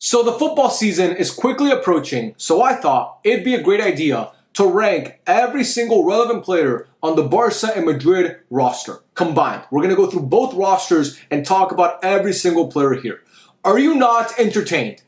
So the football season is quickly approaching, so I thought it'd be a great idea to rank every single relevant player on the Barca and Madrid roster combined. We're going to go through both rosters and talk about every single player here. Are you not entertained?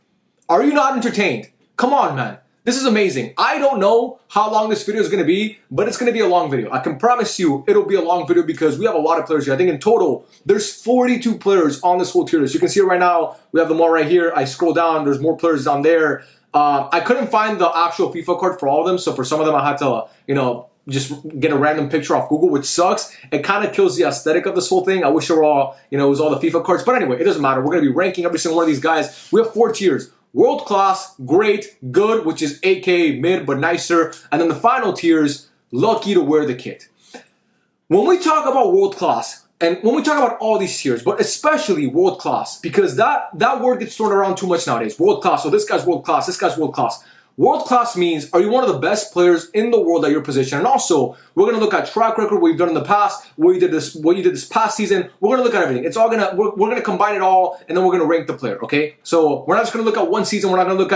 Are you not entertained? Come on, man. This is amazing. I don't know how long this video is going to be, but it's going to be a long video. I can promise you it'll be a long video because we have a lot of players here. I think in total, there's 42 players on this whole tier list. You can see it right now. We have them all right here. I scroll down. There's more players down there. I couldn't find the actual FIFA card for all of them. So for some of them, I had to, just get a random picture off Google, which sucks. It kind of kills the aesthetic of this whole thing. I wish it were all, it was all the FIFA cards. But anyway, it doesn't matter. We're going to be ranking every single one of these guys. We have 4 tiers. World class, great, good, which is aka mid but nicer. And then the final tiers, lucky to wear the kit. When we talk about world class, and when we talk about all these tiers, but especially world class, because that word gets thrown around too much nowadays. World class, so this guy's world class, this guy's world class. World class means, are you one of the best players in the world at your position? And also, we're going to look at track record, what you've done in the past, what you did this past season. We're going to look at everything. It's all we're going to combine it all, and then we're going to rank the player, okay? So we're not just going to look at one season. We're not going to look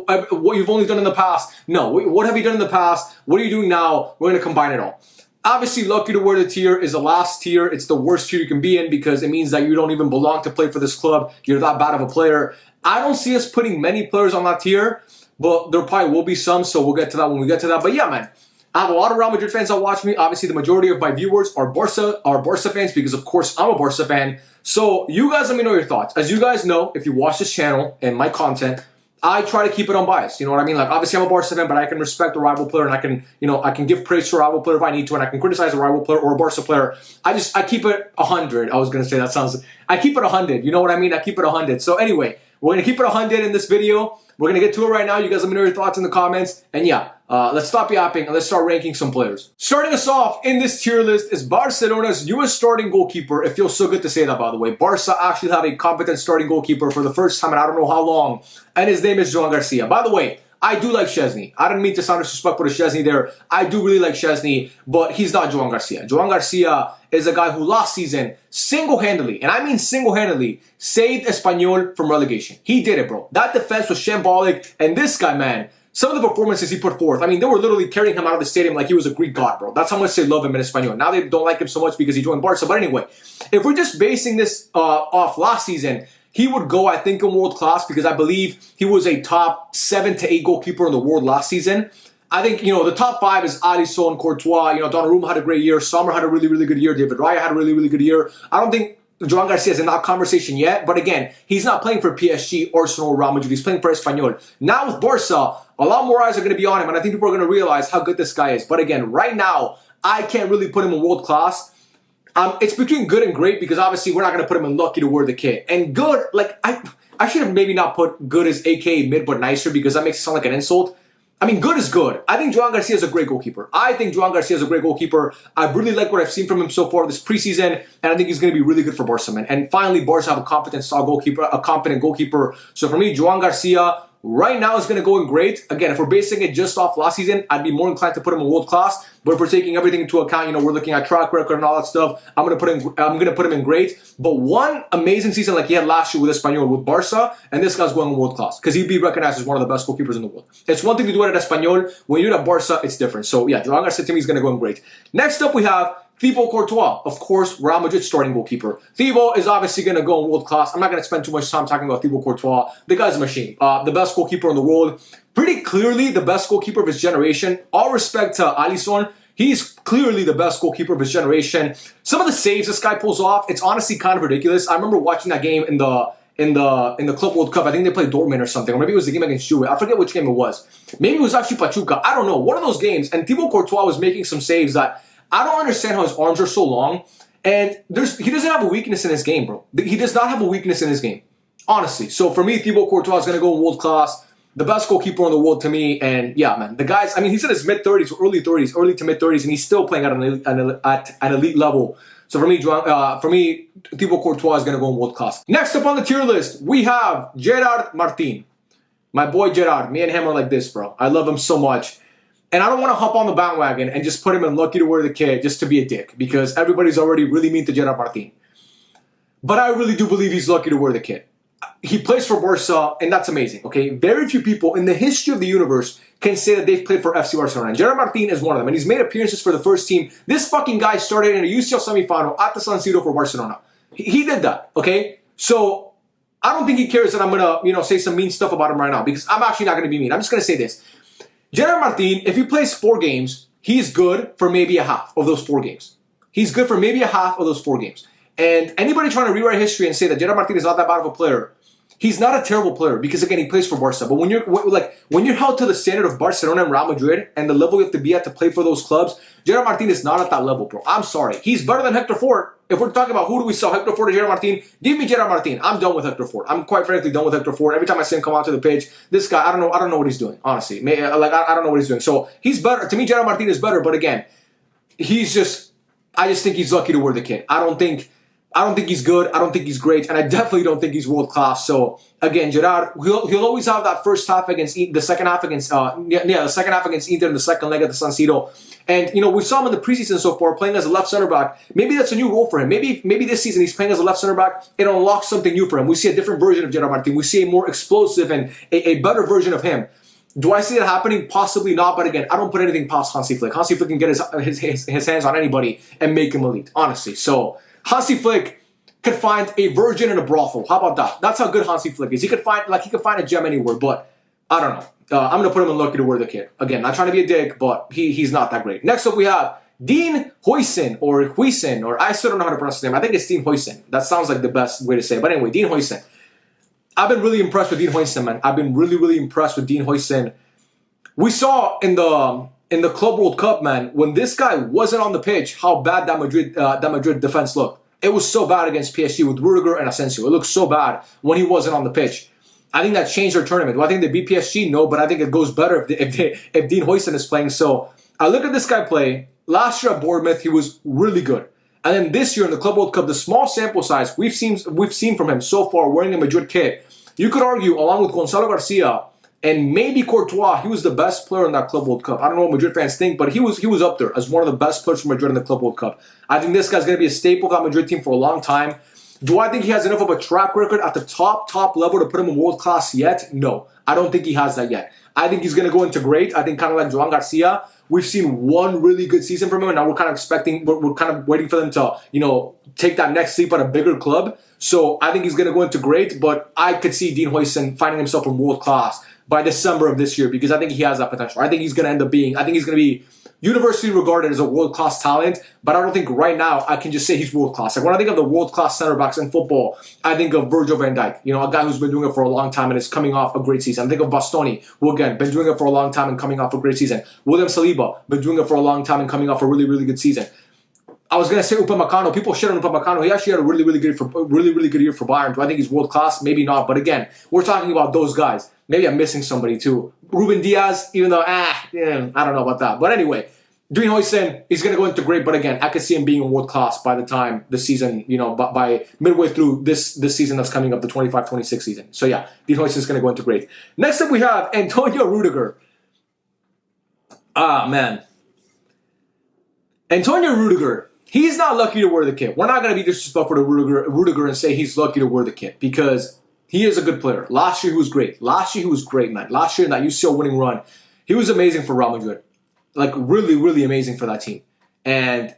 at, what you've only done in the past. No, what have you done in the past? What are you doing now? We're going to combine it all. Obviously, lucky to wear the tier is the last tier. It's the worst tier you can be in because it means that you don't even belong to play for this club. You're that bad of a player. I don't see us putting many players on that tier, but there probably will be some, so we'll get to that when we get to that. But yeah, man, I have a lot of Real Madrid fans that watch me. Obviously, the majority of my viewers are Barca fans because, of course, I'm a Barca fan. So you guys let me know your thoughts. As you guys know, if you watch this channel and my content, I try to keep it unbiased. You know what I mean? Like, obviously, I'm a Barca fan, but I can respect a rival player, and I can, I can give praise to a rival player if I need to, and I can criticize a rival player or a Barca player. I keep it 100. I was going to say I keep it 100. You know what I mean? I keep it 100. So anyway, we're going to keep it 100 in this video. We're going to get to it right now. You guys let me know your thoughts in the comments. And yeah, let's stop yapping and let's start ranking some players. Starting us off in this tier list is Barcelona's newest starting goalkeeper. It feels so good to say that, by the way. Barca actually have a competent starting goalkeeper for the first time in I don't know how long. And his name is Joan Garcia. By the way, I do like Szczesny. I didn't mean to sound disrespectful to Szczesny there. I do really like Szczesny, but he's not Joan Garcia. Joan Garcia is a guy who last season single-handedly, and I mean single-handedly, saved Espanyol from relegation. He did it, bro. That defense was shambolic, and this guy, man, some of the performances he put forth, I mean, they were literally carrying him out of the stadium like he was a Greek god, bro. That's how much they love him in Espanyol. Now they don't like him so much because he joined Barca, but anyway, if we're just basing this off last season, he would go, I think, in world class because I believe he was a top 7 to 8 goalkeeper in the world last season. I think, the top 5 is Alisson, Courtois, Donnarumma had a great year, Sommer had a really, really good year, David Raya had a really, really good year. I don't think Joan Garcia is in that conversation yet, but again, he's not playing for PSG, Arsenal, or Real Madrid. He's playing for Espanyol. Now with Barca, a lot more eyes are going to be on him, and I think people are going to realize how good this guy is. But again, right now, I can't really put him in world class. It's between good and great because obviously we're not going to put him in lucky to wear the kit. And good, like, I should have maybe not put good as aka mid but nicer because that makes it sound like an insult. I mean, good is good. I think Joan Garcia is a great goalkeeper. I really like what I've seen from him so far this preseason, and I think he's going to be really good for Barca, man. And finally, Barca have a competent goalkeeper. So for me, Joan Garcia right now is going to go in great. Again, if we're basing it just off last season, I'd be more inclined to put him in world class. But if we're taking everything into account, we're looking at track record and all that stuff, I'm going to put him in great. But one amazing season like he had last year with Espanyol, with Barca, and this guy's going in world class because he'd be recognized as one of the best goalkeepers in the world. It's one thing to do it at Espanyol. When you do it at Barca, it's different. So yeah, Joan Garcia to me is going to go in great. Next up, we have Thibaut Courtois, of course, Real Madrid starting goalkeeper. Thibaut is obviously going to go in world class. I'm not going to spend too much time talking about Thibaut Courtois. The guy's a machine. The best goalkeeper in the world. Pretty clearly the best goalkeeper of his generation. All respect to Alisson. He's clearly the best goalkeeper of his generation. Some of the saves this guy pulls off, it's honestly kind of ridiculous. I remember watching that game in the Club World Cup. I think they played Dortmund or something. Or maybe it was the game against Juve. I forget which game it was. Maybe it was actually Pachuca. I don't know. One of those games. And Thibaut Courtois was making some saves that I don't understand how his arms are so long. And he doesn't have a weakness in his game, bro. He does not have a weakness in his game. Honestly. So for me, Thibaut Courtois is going to go in world class. The best goalkeeper in the world to me. And yeah, man. The guy's, I mean, he's in his mid-30s, early to mid-30s, and he's still playing at an elite level. So for me, Thibaut Courtois is going to go in world class. Next up on the tier list, we have Gerard Martin. My boy Gerard. Me and him are like this, bro. I love him so much. And I don't want to hop on the bandwagon and just put him in lucky to wear the kit just to be a dick because everybody's already really mean to Gerard Martin. But I really do believe he's lucky to wear the kit. he plays for Barca, and that's amazing, okay? Very few people in the history of the universe can say that they've played for FC Barcelona. And Gerard Martin is one of them, and he's made appearances for the first team. This fucking guy started in a UCL semifinal at the San Siro for Barcelona. He did that, okay? So I don't think he cares that I'm gonna, say some mean stuff about him right now, because I'm actually not gonna be mean. I'm just gonna say this. Gerard Martin, if he plays 4 games, he's good for maybe a half of those 4 games. He's good for maybe a half of those 4 games. And anybody trying to rewrite history and say that Gerard Martin is not that bad of a player, he's not a terrible player because, again, he plays for Barca. But when you're held to the standard of Barcelona and Real Madrid and the level you have to be at to play for those clubs, Gerard Martin is not at that level, bro. I'm sorry. He's better than Hector Ford. If we're talking about who do we sell, Hector Ford or Gerard Martin, give me Gerard Martin. I'm done with Hector Ford. I'm quite frankly done with Hector Ford. Every time I see him come onto the pitch, this guy, I don't know what he's doing, honestly. I don't know what he's doing. So he's better. To me, Gerard Martin is better. But again, I just think he's lucky to wear the kit. I don't think he's good. I don't think he's great, and I definitely don't think he's world class. So again, Gerard, he'll always have that first half against the second half against the second half against Inter in the second leg at the San Siro. And we saw him in the preseason so far playing as a left center back. Maybe that's a new role for him. Maybe this season he's playing as a left center back. It unlocks something new for him. We see a different version of Gerard Martin. We see a more explosive and a better version of him. Do I see that happening? Possibly not, but again, I don't put anything past Hansi Flick. Hansi Flick can get his hands on anybody and make him elite, honestly. So Hansi Flick could find a virgin in a brothel. How about that? That's how good Hansi Flick is. He could find a gem anywhere, but I don't know. I'm going to put him in lucky to wear the kit. Again, not trying to be a dick, but he's not that great. Next up, we have Dean Huijsen, or I still don't know how to pronounce his name. I think it's Dean Huijsen. That sounds like the best way to say it. But anyway, Dean Huijsen. I've been really impressed with Dean Huijsen, man. I've been really, really impressed with Dean Huijsen. We saw in the Club World Cup, man, when this guy wasn't on the pitch, how bad that Madrid defense looked. It was so bad against PSG with Rudiger and Asencio. It looked so bad when he wasn't on the pitch. I think that changed their tournament. Do I think they beat PSG? No, but I think it goes better if Dean Huijsen is playing. So I look at this guy play. Last year at Bournemouth, he was really good. And then this year in the Club World Cup, the small sample size we've seen from him so far wearing a Madrid kit, you could argue, along with Gonzalo Garcia and maybe Courtois, he was the best player in that Club World Cup. I don't know what Madrid fans think, but he was up there as one of the best players for Madrid in the Club World Cup. I think this guy's going to be a staple of that Madrid team for a long time. Do I think he has enough of a track record at the top level to put him in world class yet? No, I don't think he has that yet. I think he's going to go into great. I think kind of like Joan Garcia, we've seen one really good season from him, and now we're kind of waiting for them to, take that next leap at a bigger club. So I think he's going to go into great, but I could see Dean Huijsen finding himself in world class by December of this year because I think he has that potential. I think he's going to be universally regarded as a world-class talent, but I don't think right now I can just say he's world-class. Like when I think of the world-class center backs in football, I think of Virgil van Dijk, a guy who's been doing it for a long time and is coming off a great season. I think of Bastoni, who again, been doing it for a long time and coming off a great season. William Saliba, been doing it for a long time and coming off a really, really good season. I was gonna say Upamecano. People shit on Upamecano. He actually had a really, really good year for Bayern. Do I think he's world class? Maybe not. But again, we're talking about those guys. Maybe I'm missing somebody too. Ruben Diaz, even though I don't know about that. But anyway, Dean Huijsen, he's gonna go into great. But again, I could see him being world class by the time the season, by midway through this season that's coming up, the 25-26 season. So yeah, Dean Huijsen is gonna go into great. Next up, we have Antonio Rudiger. Man, Antonio Rudiger. He's not lucky to wear the kit. We're not going to be disrespectful to Rudiger and say he's lucky to wear the kit because he is a good player. Last year he was great. Man. Last year in that UCL winning run, he was amazing for Real Madrid. Like really, really amazing for that team. And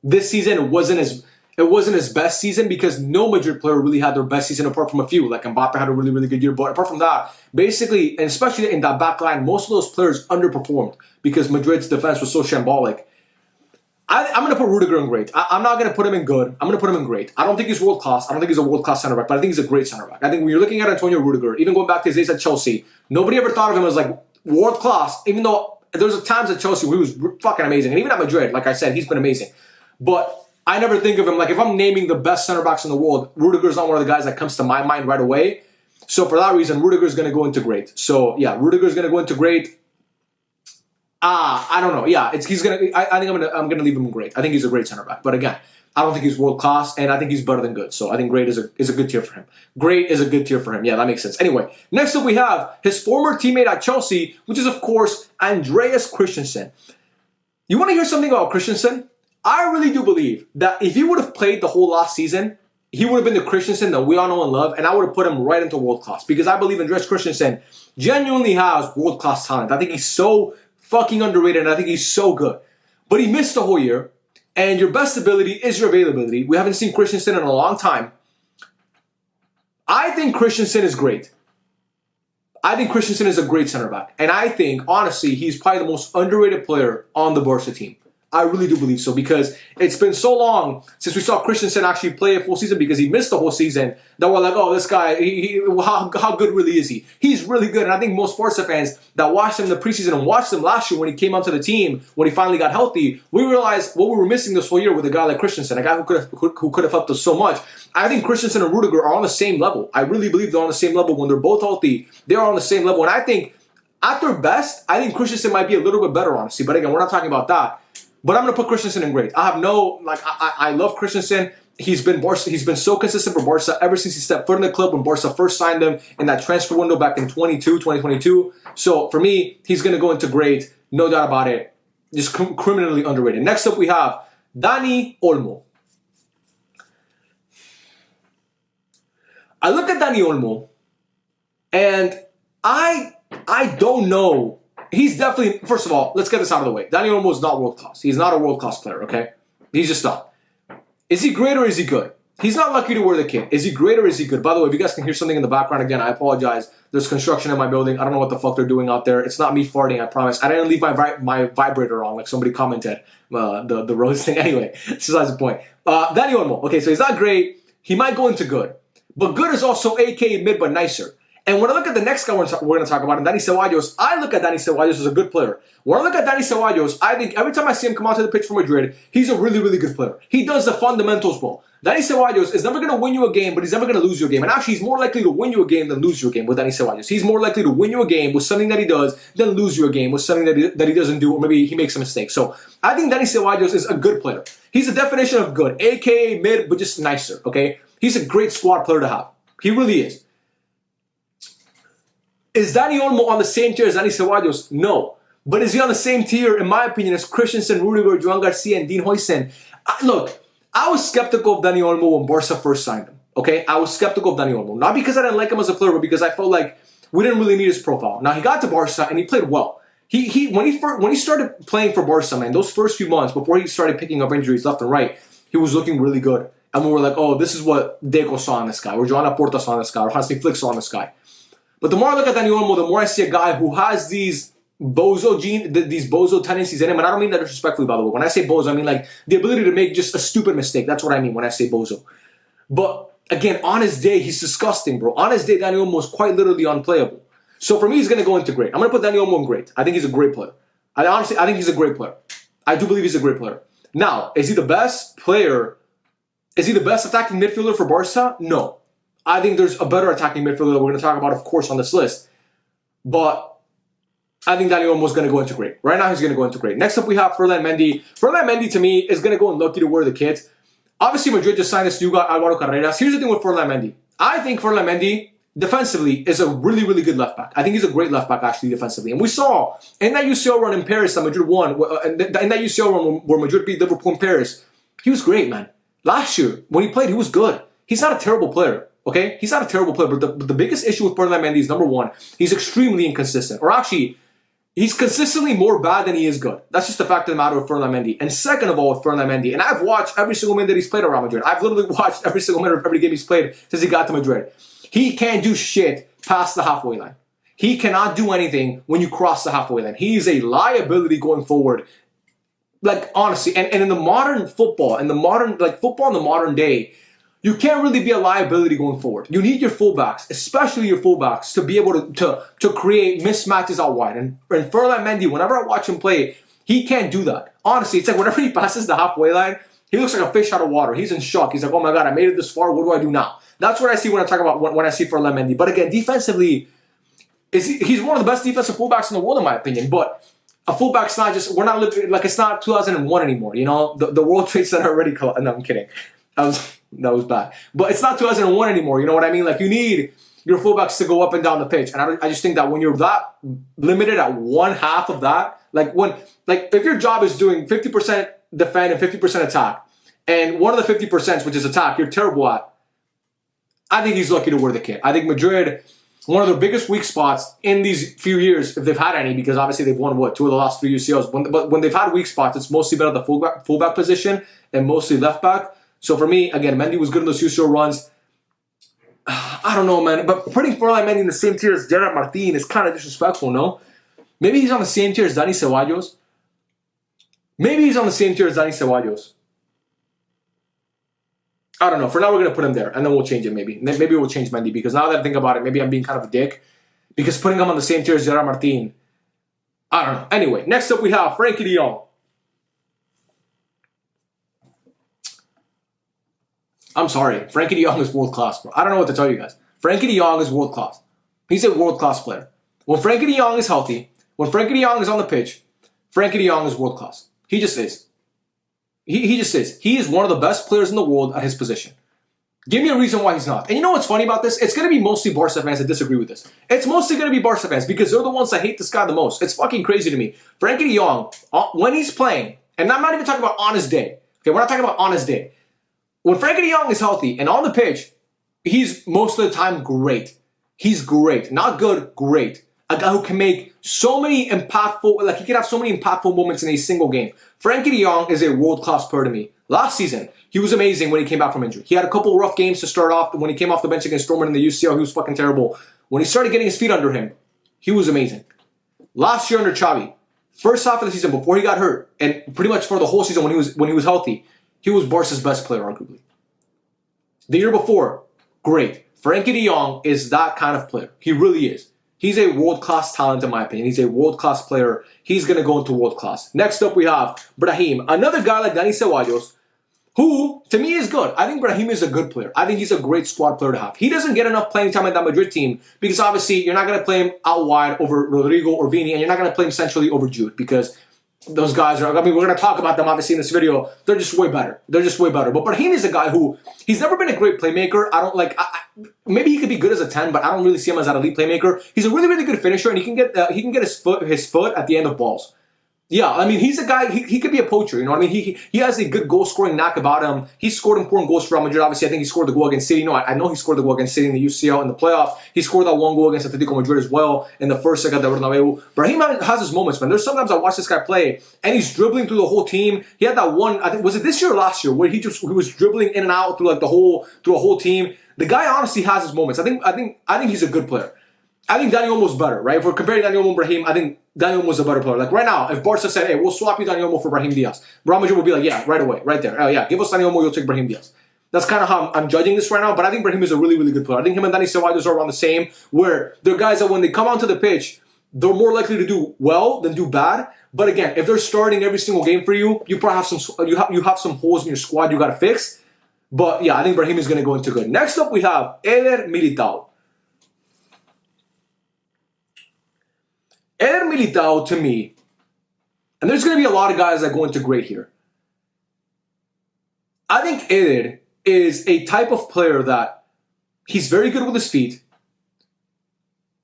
this season it wasn't his best season because no Madrid player really had their best season apart from a few. Like Mbappe had a really, really good year, but apart from that, basically, and especially in that back line, most of those players underperformed because Madrid's defense was so shambolic. I'm going to put Rudiger in great. I'm not going to put him in good. I'm going to put him in great. I don't think he's world-class. I don't think he's a world-class center back, but I think he's a great center back. I think when you're looking at Antonio Rudiger, even going back to his days at Chelsea, nobody ever thought of him as like world-class, even though there's times at Chelsea where he was fucking amazing. And even at Madrid, like I said, he's been amazing. But I never think of him, like if I'm naming the best center backs in the world, Rudiger's not one of the guys that comes to my mind right away. So for that reason, Rudiger's going to go into great. So yeah, Rudiger's going to go into great. I don't know. Yeah, he's gonna. I think I'm gonna leave him in great. I think he's a great center back, but again, I don't think he's world class, and I think he's better than good. So I think great is a good tier for him. Great is a good tier for him. Yeah, that makes sense. Anyway, next up we have his former teammate at Chelsea, which is of course Andreas Christensen. You want to hear something about Christensen? I really do believe that if he would have played the whole last season, he would have been the Christensen that we all know and love, and I would have put him right into world class because I believe Andreas Christensen genuinely has world class talent. I think he's so fucking underrated, and I think he's so good. But he missed the whole year, and your best ability is your availability. We haven't seen Christensen in a long time. I think Christensen is great. I think Christensen is a great center back, and I think, honestly, he's probably the most underrated player on the Barca team. I really do believe so because it's been so long since we saw Christensen actually play a full season because he missed the whole season that we're like, oh, this guy, how good really is he? He's really good. And I think most Barca fans that watched him in the preseason and watched him last year when he came onto the team, when he finally got healthy, we realized what we were missing this whole year with a guy like Christensen, a guy who could have helped us so much. I think Christensen and Rudiger are on the same level. I really believe they're on the same level. When they're both healthy, they're on the same level. And I think at their best, I think Christensen might be a little bit better, honestly. But again, we're not talking about that. But I'm going to put Christensen in great. I have I love Christensen. He's been so consistent for Barca ever since he stepped foot in the club when Barca first signed him in that transfer window back in 2022. So for me, he's going to go into great. No doubt about it. Just criminally underrated. Next up, we have Dani Olmo. I look at Dani Olmo, and I don't know. He's definitely, first of all, let's get this out of the way. Dani Olmo is not world-class. He's not a world-class player, okay? He's just not. Is he great or is he good? He's not lucky to wear the kit. Is he great or is he good? By the way, if you guys can hear something in the background, again, I apologize. There's construction in my building. I don't know what the fuck they're doing out there. It's not me farting, I promise. I didn't leave my vibrator on like somebody commented, the rose thing. Anyway, besides the point. Dani Olmo, okay, so he's not great. He might go into good. But good is also aka mid but nicer. And when I look at the next guy we're going to talk about, Dani Ceballos, I look at Dani Ceballos as a good player. When I look at Dani Ceballos, I think every time I see him come onto the pitch for Madrid, he's a really, really good player. He does the fundamentals well. Dani Ceballos is never going to win you a game, but he's never going to lose you a game. And actually, he's more likely to win you a game than lose you a game with Dani Ceballos. He's more likely to win you a game with something that he does than lose you a game with something that he doesn't do, or maybe he makes a mistake. So I think Dani Ceballos is a good player. He's the definition of good, aka mid, but just nicer, okay? He's a great squad player to have. He really is. Is Dani Olmo on the same tier as Dani Ceballos? No. But is he on the same tier, in my opinion, as Christensen, Rudiger, Joan Garcia, and Dean Huijsen? Look, I was skeptical of Dani Olmo when Barca first signed him. Okay? I was skeptical of Dani Olmo. Not because I didn't like him as a player, but because I felt like we didn't really need his profile. Now, he got to Barca, and he played well. When he started playing for Barca, man, those first few months, before he started picking up injuries left and right, he was looking really good. And we were like, oh, this is what Deco saw in this guy, or Joan Laporta saw in this guy, or Hansi Flick saw in this guy. But the more I look at Dani Olmo, the more I see a guy who has these bozo tendencies in him. And I don't mean that disrespectfully, by the way. When I say bozo, I mean like the ability to make just a stupid mistake. That's what I mean when I say bozo. But again, on his day, he's disgusting, bro. On his day, Dani Olmo is quite literally unplayable. So for me, he's going to go into great. I'm going to put Dani Olmo in great. I think he's a great player. I think he's a great player. I do believe he's a great player. Now, is he the best player? Is he the best attacking midfielder for Barca? No. I think there's a better attacking midfielder that we're going to talk about, of course, on this list. But I think Dani Olmo is going to go into great. Right now, he's going to go into great. Next up, we have Ferran Mendy. Ferran Mendy, to me, is going to go unlucky to wear the kit. Obviously, Madrid just signed this new guy, Alvaro Carreras. Here's the thing with Ferran Mendy. I think Ferran Mendy, defensively, is a really, really good left back. I think he's a great left back, actually, defensively. And we saw in that UCL run in Paris that Madrid won, in that UCL run where Madrid beat Liverpool in Paris, he was great, man. Last year, when he played, he was good. He's not a terrible player. Okay, he's not a terrible player, but the biggest issue with Ferran Mendy is, number one, he's extremely inconsistent. Or actually, he's consistently more bad than he is good. That's just the fact of the matter with Ferran Mendy. And second of all, with Ferran Mendy, and I've watched every single minute that he's played around Madrid. I've literally watched every single minute of every game he's played since he got to Madrid. He can't do shit past the halfway line. He cannot do anything when you cross the halfway line. He's a liability going forward. Like, honestly, and in the modern football, football in the modern day, you can't really be a liability going forward. You need your fullbacks, especially your fullbacks, to be able to create mismatches out wide. And Ferran Mendy, whenever I watch him play, he can't do that. Honestly, it's like whenever he passes the halfway line, he looks like a fish out of water. He's in shock. He's like, oh my God, I made it this far. What do I do now? That's what I see when I talk about when I see Ferran Mendy. But again, defensively, he's one of the best defensive fullbacks in the world, in my opinion. But a fullback's not just, we're not living, like it's not 2001 anymore. You know, the World Trade Center already, no, I'm kidding. That was bad. But it's not 2001 anymore, you know what I mean? Like, you need your fullbacks to go up and down the pitch. And I just think that when you're that limited at one half of that, if your job is doing 50% defend and 50% attack, and one of the 50%, which is attack, you're terrible at, I think he's lucky to wear the kit. I think Madrid, one of their biggest weak spots in these few years, if they've had any, because obviously they've won, what, 2 of the last 3 UCLs. But when they've had weak spots, it's mostly been at the fullback position and mostly left back. So for me, again, Mendy was good in those UCL runs. I don't know, man. But putting Ferran Mendy in the same tier as Gerard Martin is kind of disrespectful, no? Maybe he's on the same tier as Dani Ceballos. Maybe he's on the same tier as Dani Ceballos. I don't know. For now, we're going to put him there, and then we'll change it maybe. Maybe we'll change Mendy, because now that I think about it, maybe I'm being kind of a dick. Because putting him on the same tier as Gerard Martin, I don't know. Anyway, next up we have Frenkie de Jong. I'm sorry. Frenkie de Jong is world class, bro. I don't know what to tell you guys. Frenkie de Jong is world class. He's a world class player. When Frenkie de Jong is healthy, when Frenkie de Jong is on the pitch, Frenkie de Jong is world class. He just is. He just is. He is one of the best players in the world at his position. Give me a reason why he's not. And you know what's funny about this? It's going to be mostly Barca fans that disagree with this. It's mostly going to be Barca fans because they're the ones that hate this guy the most. It's fucking crazy to me. Frenkie de Jong, when he's playing, and I'm not even talking about on his day. Okay, we're not talking about on his day. When Frenkie de Jong is healthy and on the pitch, he's most of the time great. He's great. Not good, great. A guy who can make so many impactful, like he can have so many impactful moments in a single game. Frenkie de Jong is a world-class player to me. Last season, he was amazing when he came back from injury. He had a couple rough games to start off. When he came off the bench against Dortmund in the UCL, he was fucking terrible. When he started getting his feet under him, he was amazing. Last year under Xavi, first half of the season before he got hurt, and pretty much for the whole season when he was healthy, he was Barca's best player, arguably. The year before, great. Frenkie de Jong is that kind of player. He really is. He's a world-class talent, in my opinion. He's a world-class player. He's going to go into world-class. Next up, we have Brahim. Another guy like Dani Ceballos, who, to me, is good. I think Brahim is a good player. I think he's a great squad player to have. He doesn't get enough playing time in that Madrid team because, obviously, you're not going to play him out wide over Rodrygo or Vini, and you're not going to play him centrally over Jude because those guys are, I mean, we're going to talk about them, obviously, in this video. They're just way better. They're just way better. But Brahim is a guy who, he's never been a great playmaker. I don't like, maybe he could be good as a 10, but I don't really see him as an elite playmaker. He's a really, really good finisher, and he can get his foot at the end of balls. Yeah, I mean, he's a guy, he could be a poacher, you know what I mean? He has a good goal-scoring knack about him. He scored important goals for Real Madrid. Obviously, I think he scored the goal against City. No, I know he scored the goal against City in the UCL in the playoff. He scored that one goal against Atletico Madrid as well in the first leg of the Bernabeu. Brahim has his moments, man. There's sometimes I watch this guy play, and he's dribbling through the whole team. He had that one, I think, was it this year or last year, where he was dribbling in and out through like through a whole team. The guy honestly has his moments. I think he's a good player. I think Dani Olmo's better, right? If we're comparing Dani Olmo and Brahim, I think Dani Olmo's a better player. Like right now, if Barca said, hey, we'll swap you Dani Olmo for Brahim Diaz, Real Madrid would be like, yeah, right away, right there. Oh yeah, give us Dani Olmo, you'll take Brahim Diaz. That's kind of how I'm judging this right now, but I think Brahim is a really, really good player. I think him and Dani Ceballos are around the same, where they're guys that when they come onto the pitch, they're more likely to do well than do bad. But again, if they're starting every single game for you, you probably have some holes in your squad you got to fix. But yeah, I think Brahim is going to go into good. Next up, we have Eder Militao. Eder Militao, to me, and there's going to be a lot of guys that go into great here. I think Eder is a type of player that he's very good with his feet.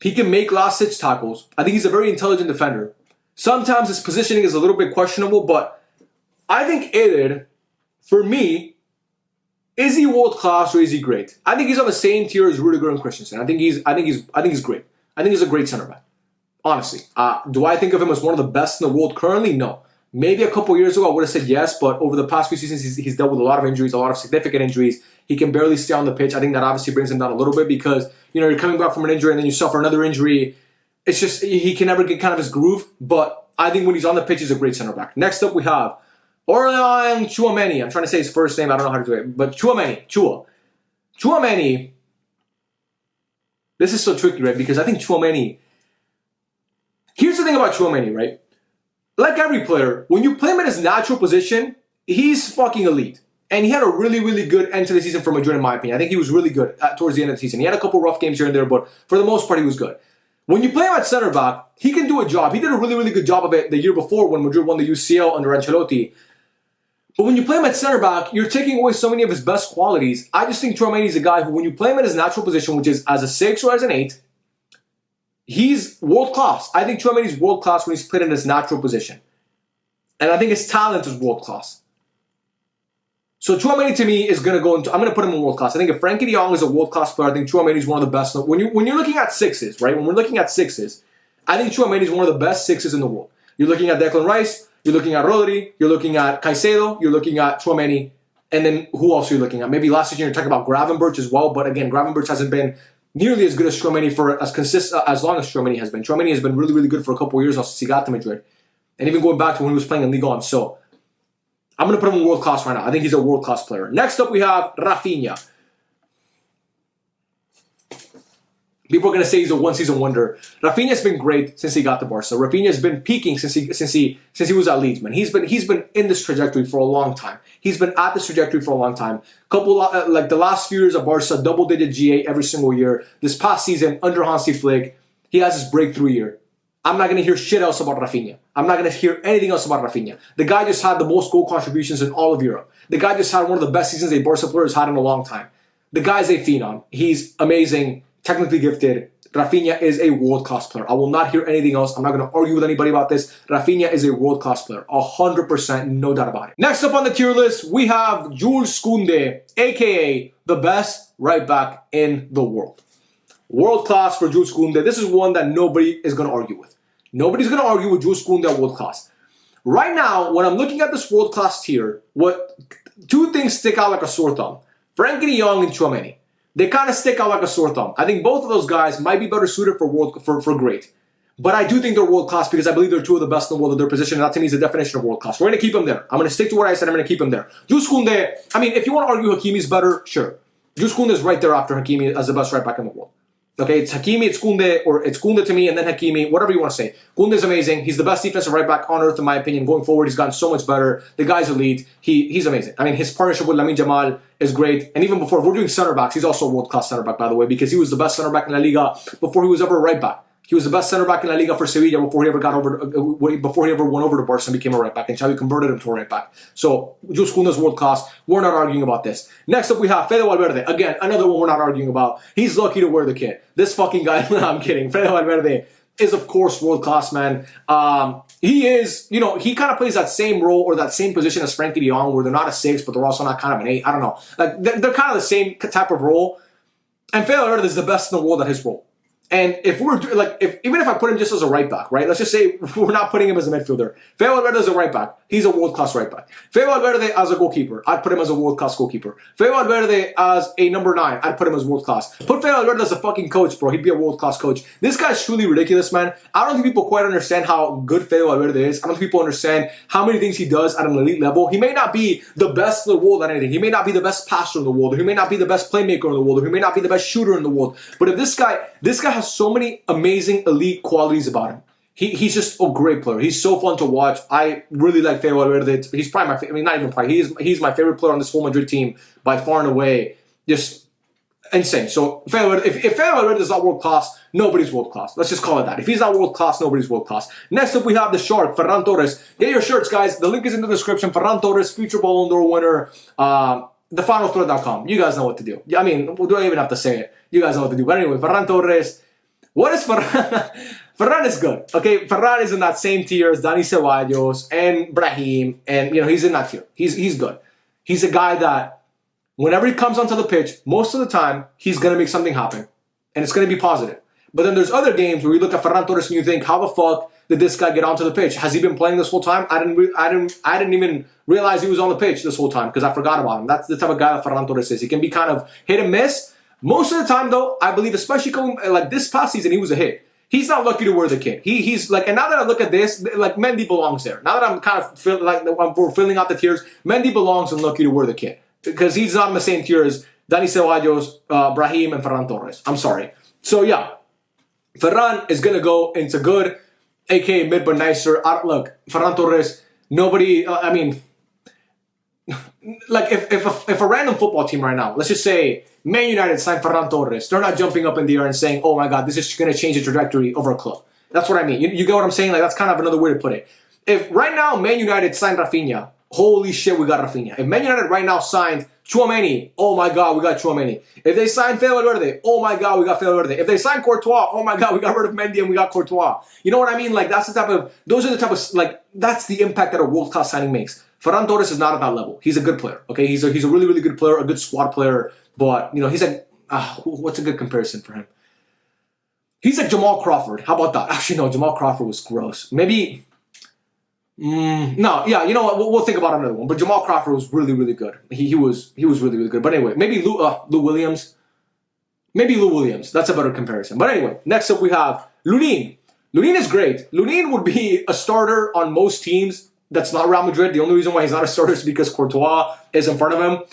He can make last-ditch tackles. I think he's a very intelligent defender. Sometimes his positioning is a little bit questionable, but I think Eder, for me, is he world-class or is he great? I think he's on the same tier as Rudiger and Christensen. I think he's great. I think he's a great center back. Honestly, do I think of him as one of the best in the world currently? No. Maybe a couple years ago I would have said yes, but over the past few seasons he's dealt with a lot of injuries, a lot of significant injuries. He can barely stay on the pitch. I think that obviously brings him down a little bit because, you know, you're coming back from an injury and then you suffer another injury. It's just, he can never get kind of his groove, but I think when he's on the pitch, he's a great center back. Next up we have Tchouameni. I'm trying to say his first name. I don't know how to do it, but Tchouameni. This is so tricky, right? Because I think Tchouameni, here's the thing about Tchouameni, right? Like every player, when you play him in his natural position, he's fucking elite. And he had a really, really good end to the season for Madrid, in my opinion. I think he was really good towards the end of the season. He had a couple rough games here and there, but for the most part, he was good. When you play him at center back, he can do a job. He did a really, really good job of it the year before when Madrid won the UCL under Ancelotti. But when you play him at center back, you're taking away so many of his best qualities. I just think Tchouameni is a guy who, when you play him in his natural position, which is as a 6 or as an 8, he's world-class. I think Tchouameni is world-class when he's played in his natural position. And I think his talent is world-class. So Tchouameni to me is going to go into, I'm going to put him in world class. I think if Frenkie de Jong is a world class player, I think Tchouameni is one of the best. When you're looking at sixes, right? When we're looking at sixes, I think Tchouameni is one of the best sixes in the world. You're looking at Declan Rice, you're looking at Rodri, you're looking at Casado, you're looking at Tchouameni, and then who else are you looking at? Maybe last season you're talking about Gravenberch as well, but again, Gravenberch hasn't been nearly as good as Tchouameni for as long as Tchouameni has been. Tchouameni has been really, really good for a couple of years now since he got to Madrid, and even going back to when he was playing in Ligue 1. So I'm going to put him in world class right now. I think he's a world class player. Next up, we have Raphinha. People are going to say he's a one-season wonder. Raphinha's been great since he got to Barca. Raphinha's been peaking since he was at Leeds, man. He's been in this trajectory for a long time. He's been at this trajectory for a long time. Like the last few years of Barca, double-digit GA every single year. This past season, under Hansi Flick, he has his breakthrough year. I'm not going to hear shit else about Raphinha. I'm not going to hear anything else about Raphinha. The guy just had the most goal contributions in all of Europe. The guy just had one of the best seasons a Barca player has had in a long time. The guy's a phenom. He's amazing, technically gifted. Raphinha is a world-class player. I will not hear anything else. I'm not going to argue with anybody about this. Raphinha is a world-class player. 100%, no doubt about it. Next up on the tier list, we have Jules Kounde, a.k.a. the best right back in the world. World-class for Jules Kounde. This is one that nobody is going to argue with. Nobody's going to argue with Jules Kounde at world-class. Right now, when I'm looking at this world-class tier, two things stick out like a sore thumb. Frenkie de Jong and Tchouameni. They kind of stick out like a sore thumb. I think both of those guys might be better suited for great. But I do think they're world-class because I believe they're two of the best in the world at their position, and that to me is the definition of world-class. We're going to keep them there. I'm going to stick to what I said. I'm going to keep them there. Jules Kounde, I mean, if you want to argue Hakimi's better, sure. Jules Kounde is right there after Hakimi as the best right back in the world. Okay, it's Hakimi, it's Kounde, or it's Kounde to me, and then Hakimi, whatever you want to say. Kounde is amazing. He's the best defensive right back on earth, in my opinion. Going forward, he's gotten so much better. The guy's elite. He's amazing. I mean, his partnership with Lamine Jamal is great. And even before, if we're doing center backs, he's also a world-class center back, by the way, because he was the best center back in La Liga before he was ever a right back. He was the best center back in La Liga for Sevilla before he ever went over to Barca and became a right back, and Xavi converted him to a right back. So Jules Kounde is world class. We're not arguing about this. Next up, we have Fede Valverde. Again, another one we're not arguing about. He's lucky to wear the kit. This fucking guy. No, I'm kidding. Fede Valverde is of course world class, man. He is, he kind of plays that same role or that same position as Frenkie de Jong, where they're not a 6, but they're also not kind of an 8. I don't know. Like they're kind of the same type of role. And Fede Valverde is the best in the world at his role. And if we're even if I put him just as a right back, right? Let's just say we're not putting him as a midfielder. Fede Valverde is a right back. He's a world-class right back. Fede Valverde as a goalkeeper, I'd put him as a world-class goalkeeper. Fede Valverde as a number 9, I'd put him as world-class. Put Fede Valverde as a fucking coach, bro. He'd be a world-class coach. This guy's truly ridiculous, man. I don't think people quite understand how good Fede Valverde is. I don't think people understand how many things he does at an elite level. He may not be the best in the world at anything. He may not be the best passer in the world. Or he may not be the best playmaker in the world. Or he may not be the best shooter in the world. But if this guy has so many amazing elite qualities about him. He's just a great player. He's so fun to watch. I really like Fede Valverde. He's probably my favorite. I mean, not even probably. He's my favorite player on this whole Madrid team by far and away. Just insane. So if Fede Valverde is not world class, nobody's world class. Let's just call it that. If he's not world class, nobody's world class. Next up, we have the Shark, Ferran Torres. Get your shirts, guys. The link is in the description. Ferran Torres, future Ballon d'Or winner. TheFinalThread.com. You guys know what to do. I mean, we don't even have to say it. You guys know what to do. But anyway, Ferran Torres. What is Ferran? Ferran is good. Okay, Ferran is in that same tier as Dani Ceballos and Brahim, and he's in that tier. He's good. He's a guy that whenever he comes onto the pitch, most of the time he's gonna make something happen, and it's gonna be positive. But then there's other games where you look at Ferran Torres and you think, how the fuck did this guy get onto the pitch? Has he been playing this whole time? I didn't even realize he was on the pitch this whole time because I forgot about him. That's the type of guy that Ferran Torres is. He can be kind of hit and miss. Most of the time, though, I believe, especially coming like this past season, he was a hit. He's not lucky to wear the kit. He's like, and now that I look at this, like Mendy belongs there. Now that I'm kind of we're filling out the tiers, Mendy belongs and lucky to wear the kit because he's not in the same tier as Dani Ceballos, Brahim, and Ferran Torres. I'm sorry. So yeah, Ferran is gonna go into good, aka mid but nicer. Look, Ferran Torres. Nobody. I mean, like if a random football team right now, let's just say Man United signed Ferran Torres, they're not jumping up in the air and saying, oh my God, this is going to change the trajectory of our club. That's what I mean. You get what I'm saying? Like, that's kind of another way to put it. If right now Man United signed Raphinha, holy shit, we got Raphinha. If Man United right now signed Tchouameni, oh my God, we got Tchouameni. If they signed Fede Valverde, oh my God, we got Fede Valverde. If they signed Courtois, oh my God, we got rid of Mendy and we got Courtois. You know what I mean? Like, that's the type of, those are the type of, like, that's the impact that a world-class signing makes. Ferran Torres is not at that level. He's a good player, okay? He's a really, really good player, a good squad player, but, you know, he's like, what's a good comparison for him? He's like Jamal Crawford. How about that? Actually, no, Jamal Crawford was gross. Maybe, no, yeah, you know what? We'll think about another one. But Jamal Crawford was really, really good. He was really, really good. But anyway, maybe Lou Williams. Maybe Lou Williams. That's a better comparison. But anyway, next up we have Lunin. Lunin is great. Lunin would be a starter on most teams. That's not Real Madrid. The only reason why he's not a starter is because Courtois is in front of him.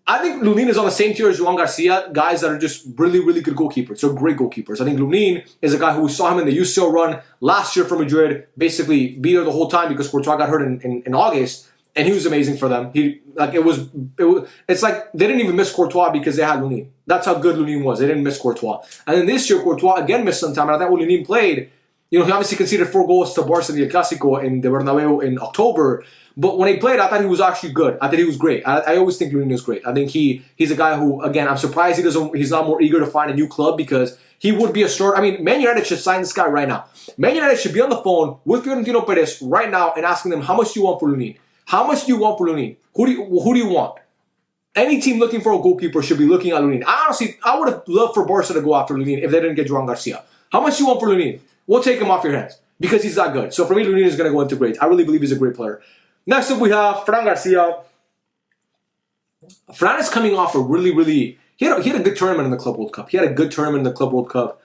I think Lunin is on the same tier as Joan Garcia, guys that are just really, really good goalkeepers. They're great goalkeepers. I think Lunin is a guy who saw him in the UCL run last year for Madrid, basically be there the whole time because Courtois got hurt in August, and he was amazing for them. It's like they didn't even miss Courtois because they had Lunin. That's how good Lunin was. They didn't miss Courtois. And then this year, Courtois again missed some time, and I thought when Lunin played, you know, he obviously conceded 4 goals to Barca in the El Clásico in the Bernabeu in October. But when he played, I thought he was actually good. I thought he was great. I always think Lunin is great. I think he's a guy who, again, I'm surprised he's not more eager to find a new club because he would be a starter. I mean, Man United should sign this guy right now. Man United should be on the phone with Florentino Perez right now and asking them, how much do you want for Lunin? How much do you want for Lunin? Who do you want? Any team looking for a goalkeeper should be looking at Lunin. I would have loved for Barca to go after Lunin if they didn't get Joan Garcia. How much do you want for Lunin? We'll take him off your hands because he's that good. So for me, Lunin is going to go into great. I really believe he's a great player. Next up, we have Fran Garcia. Fran is coming off a really... He had a good tournament in the Club World Cup.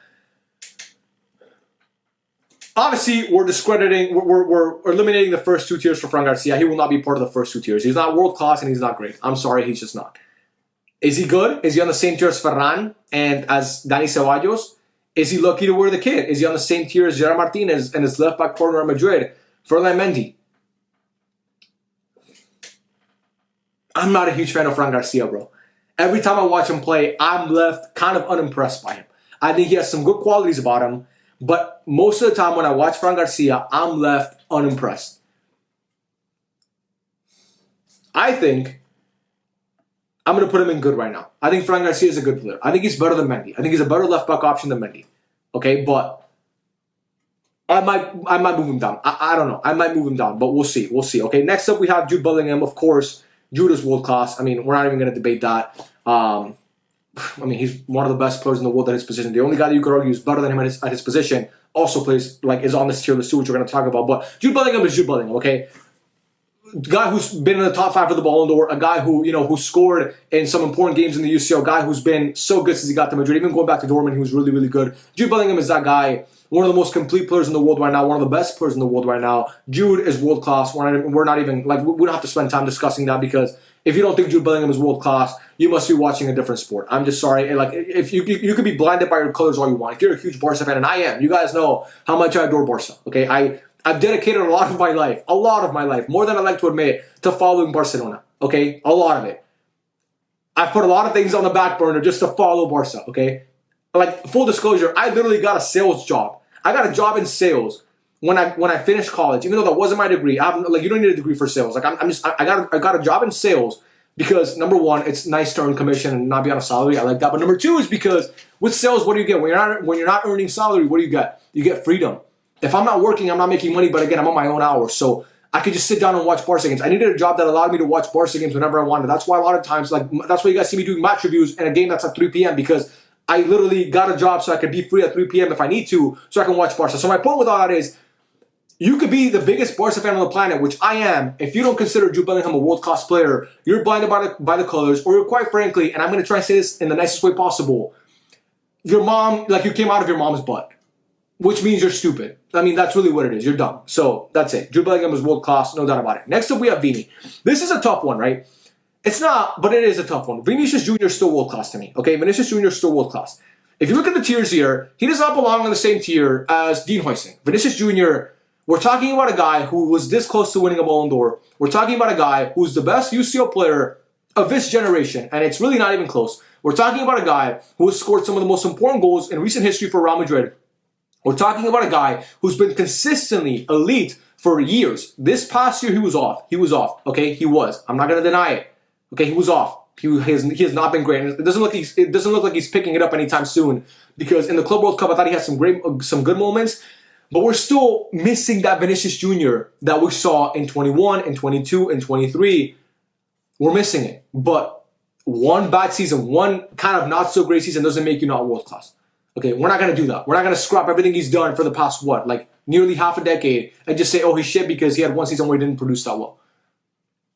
Obviously, we're discrediting... We're eliminating the first 2 tiers for Fran Garcia. He will not be part of the first 2 tiers. He's not world-class and he's not great. I'm sorry, he's just not. Is he good? Is he on the same tier as Ferran and as Dani Ceballos? Is he lucky to wear the kit? Is he on the same tier as Gerard Martinez and his left-back partner at Madrid, Ferran Mendy? I'm not a huge fan of Fran Garcia, bro. Every time I watch him play, I'm left kind of unimpressed by him. I think he has some good qualities about him, but most of the time when I watch Fran Garcia, I'm left unimpressed. I think I'm going to put him in good right now. I think Fran Garcia is a good player. I think he's better than Mendy. I think he's a better left-back option than Mendy. Okay, but I might move him down. I don't know. I might move him down, but we'll see. Okay, next up we have Jude Bellingham, of course. Jude is world class. I mean, we're not even going to debate that. I mean, he's one of the best players in the world at his position. The only guy that you could argue is better than him at his position also plays, is on this tier list too, which we're going to talk about. But Jude Bellingham is Jude Bellingham, okay? Guy who's been in the top 5 of the Ballon d'Or, a guy who, who scored in some important games in the UCL, guy who's been so good since he got to Madrid. Even going back to Dortmund, he was really, really good. Jude Bellingham is that guy. One of the most complete players in the world right now. One of the best players in the world right now. Jude is world class. We're not even we don't have to spend time discussing that because if you don't think Jude Bellingham is world class, you must be watching a different sport. I'm just sorry. If you could be blinded by your colors all you want. If you're a huge Barca fan, and I am, you guys know how much I adore Barca. Okay, I've dedicated a lot of my life, more than I like to admit, to following Barcelona. Okay, a lot of it. I've put a lot of things on the back burner just to follow Barca. Okay. Full disclosure, I literally got a sales job. I got a job in sales when I finished college, even though that wasn't my degree. You don't need a degree for sales. I got a job in sales because number one, it's nice to earn commission and not be on a salary. I like that. But number two is because with sales, what do you get when you're not earning salary? What do you get? You get freedom. If I'm not working, I'm not making money. But again, I'm on my own hours, so I could just sit down and watch Barca games. I needed a job that allowed me to watch Barca games whenever I wanted. That's why a lot of times, that's why you guys see me doing match reviews in a game that's at 3 p.m. because I literally got a job so I could be free at 3 p.m. if I need to, so I can watch Barca. So my point with all that is, you could be the biggest Barca fan on the planet, which I am. If you don't consider Jude Bellingham a world-class player, you're blinded by the colors, or you're quite frankly, and I'm going to try and say this in the nicest way possible, your mom, you came out of your mom's butt, which means you're stupid. I mean, that's really what it is. You're dumb. So that's it. Jude Bellingham is world-class, no doubt about it. Next up, we have Vini. This is a tough one, right? It's not, but it is a tough one. Vinicius Jr. is still world-class to me, okay? Vinicius Jr. is still world-class. If you look at the tiers here, he does not belong on the same tier as Dean Huijsen. Vinicius Jr., we're talking about a guy who was this close to winning a Ballon d'Or. We're talking about a guy who's the best UCL player of this generation, and it's really not even close. We're talking about a guy who has scored some of the most important goals in recent history for Real Madrid. We're talking about a guy who's been consistently elite for years. This past year, he was off. Okay? He was. I'm not going to deny it. Okay, he was off. He has not been great. And it doesn't look like he's picking it up anytime soon because in the Club World Cup, I thought he had some good moments. But we're still missing that Vinicius Jr. that we saw in 21, and 22, and 23. We're missing it. But one bad season, one kind of not so great season doesn't make you not world class. Okay, we're not going to do that. We're not going to scrap everything he's done for the past, like nearly half a decade and just say, oh, he's shit because he had one season where he didn't produce that well.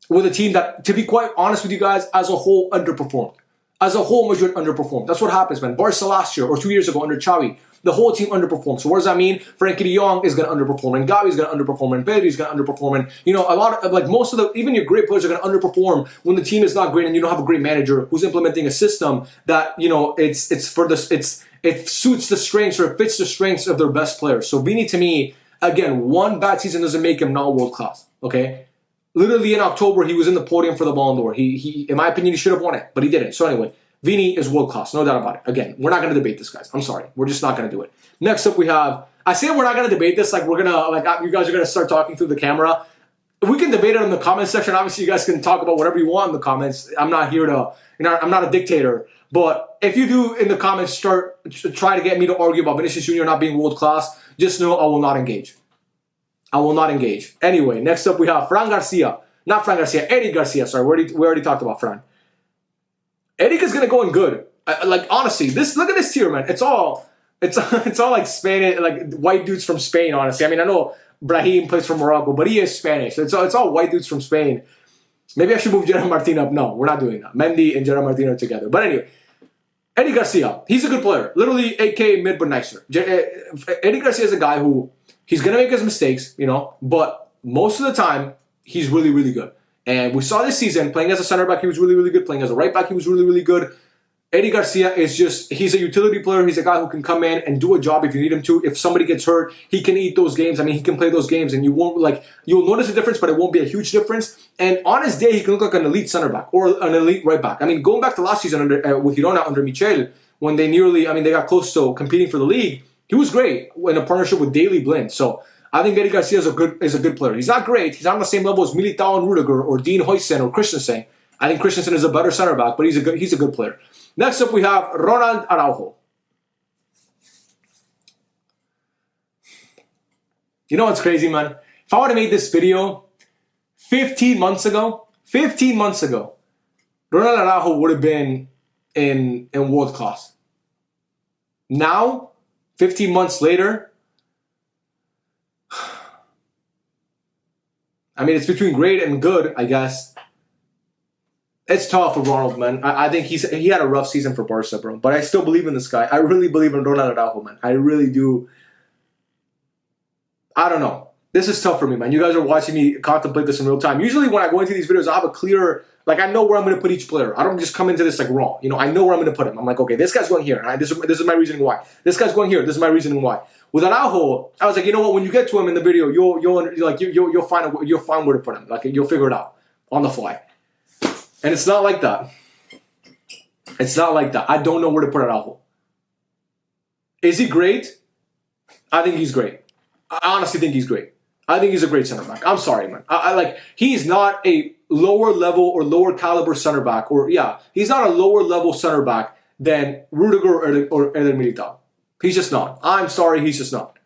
With a team that, to be quite honest with you guys, as a whole underperformed. As a whole, Madrid underperformed. That's what happens, man. Barca last year or 2 years ago under Xavi, the whole team underperformed. So what does that mean? Frankie de Jong is going to underperform, and Gavi is going to underperform, and Pedri is going to underperform, and a lot of most of the even your great players are going to underperform when the team is not great and you don't have a great manager who's implementing a system that it suits the strengths or it fits the strengths of their best players. So Vini, to me, again, one bad season doesn't make him not world class. Okay. Literally in October, he was in the podium for the Ballon d'Or. He, in my opinion, he should have won it, but he didn't. So anyway, Vini is world class, no doubt about it. Again, we're not going to debate this, guys. I'm sorry, we're just not going to do it. Next up, we have. I say we're not going to debate this, like we're gonna, you guys are gonna start talking through the camera. We can debate it in the comments section. Obviously, you guys can talk about whatever you want in the comments. I'm not here to, I'm not a dictator. But if you do in the comments try to get me to argue about Vinicius Jr. not being world class, just know I will not engage. I will not engage. Anyway, next up we have Fran Garcia. Not Fran Garcia, Eddie Garcia. Sorry, we already talked about Fran. Eddie is gonna go in good. Like honestly, look at this tier, man. It's all like Spanish, like white dudes from Spain. Honestly, I mean I know Brahim plays from Morocco, but he is Spanish. So it's all white dudes from Spain. Maybe I should move Gerard Martin up. No, we're not doing that. Mendy and Gerard Martin are together. But anyway, Eddie Garcia, he's a good player. Literally, AK mid but nicer. Eddie Garcia is a guy who he's gonna make his mistakes, but most of the time he's really, really good. And we saw this season, playing as a center back, he was really, really good. Playing as a right back, he was really, really good. Eddie Garcia is he's a utility player. He's a guy who can come in and do a job if you need him to. If somebody gets hurt, he can eat those games. I mean, he can play those games and you'll notice a difference, but it won't be a huge difference. And on his day, he can look like an elite center back or an elite right back. I mean, going back to last season with Girona under Michel, when they got close to competing for the league, he was great in a partnership with Daley Blind. So I think Eddie Garcia is a good player. He's not great. He's not on the same level as Militao and Rudiger or Dean Huijsen or Christensen. I think Christensen is a better center back, but he's a good player. Next up, we have Ronald Araujo. You know what's crazy, man? If I would have made this video 15 months ago, Ronald Araujo would have been in world class. Now, 15 months later, I mean, it's between great and good, I guess. It's tough for Ronald, man. I think he had a rough season for Barca, bro. But I still believe in this guy. I really believe in Ronald Araujo, man. I really do. I don't know. This is tough for me, man. You guys are watching me contemplate this in real time. Usually when I go into these videos, I have a clear, I know where I'm going to put each player. I don't just come into this raw. I know where I'm going to put him. I'm like, okay, this guy's going here. This is my reasoning why. This guy's going here. This is my reasoning why. With Araujo, I was like, you know what? When you get to him in the video, you'll find where to put him. You'll figure it out on the fly. And it's not like that. It's not like that. I don't know where to put Araujo. Is he great? I think he's great. I honestly think he's great. I think he's a great center back. I'm sorry, man. He's not a lower level or lower caliber center back. He's not a lower level center back than Rudiger or Eder Militao. He's just not. I'm sorry, he's just not.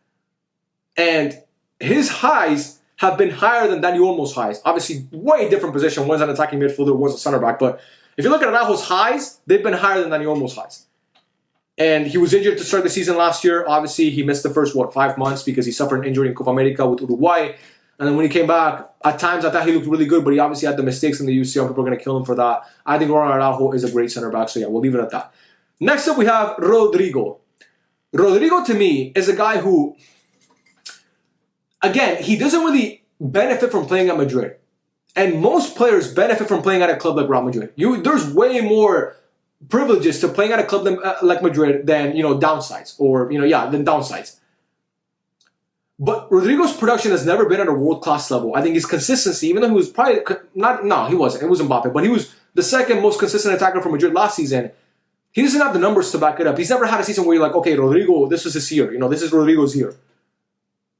And his highs have been higher than Dani Olmo's highs. Obviously, way different position. One's an attacking midfielder, one's a center back. But if you look at Araujo's highs, they've been higher than Dani Olmo's highs. And he was injured to start the season last year. Obviously, he missed the first, 5 months because he suffered an injury in Copa America with Uruguay. And then when he came back, at times I thought he looked really good, but he obviously had the mistakes in the UCL. People are going to kill him for that. I think Ronald Araujo is a great center back. So yeah, we'll leave it at that. Next up, we have Rodrygo. Rodrygo, to me, is a guy who, again, he doesn't really benefit from playing at Madrid. And most players benefit from playing at a club like Real Madrid. There's way more privileges to playing at a club like Madrid than, downsides. Than downsides. But Rodrygo's production has never been at a world-class level. I think his consistency, even though he was probably he wasn't. It was Mbappe. But he was the second most consistent attacker for Madrid last season. He doesn't have the numbers to back it up. He's never had a season where you're like, okay, Rodrygo, this is his year. This is Rodrygo's year.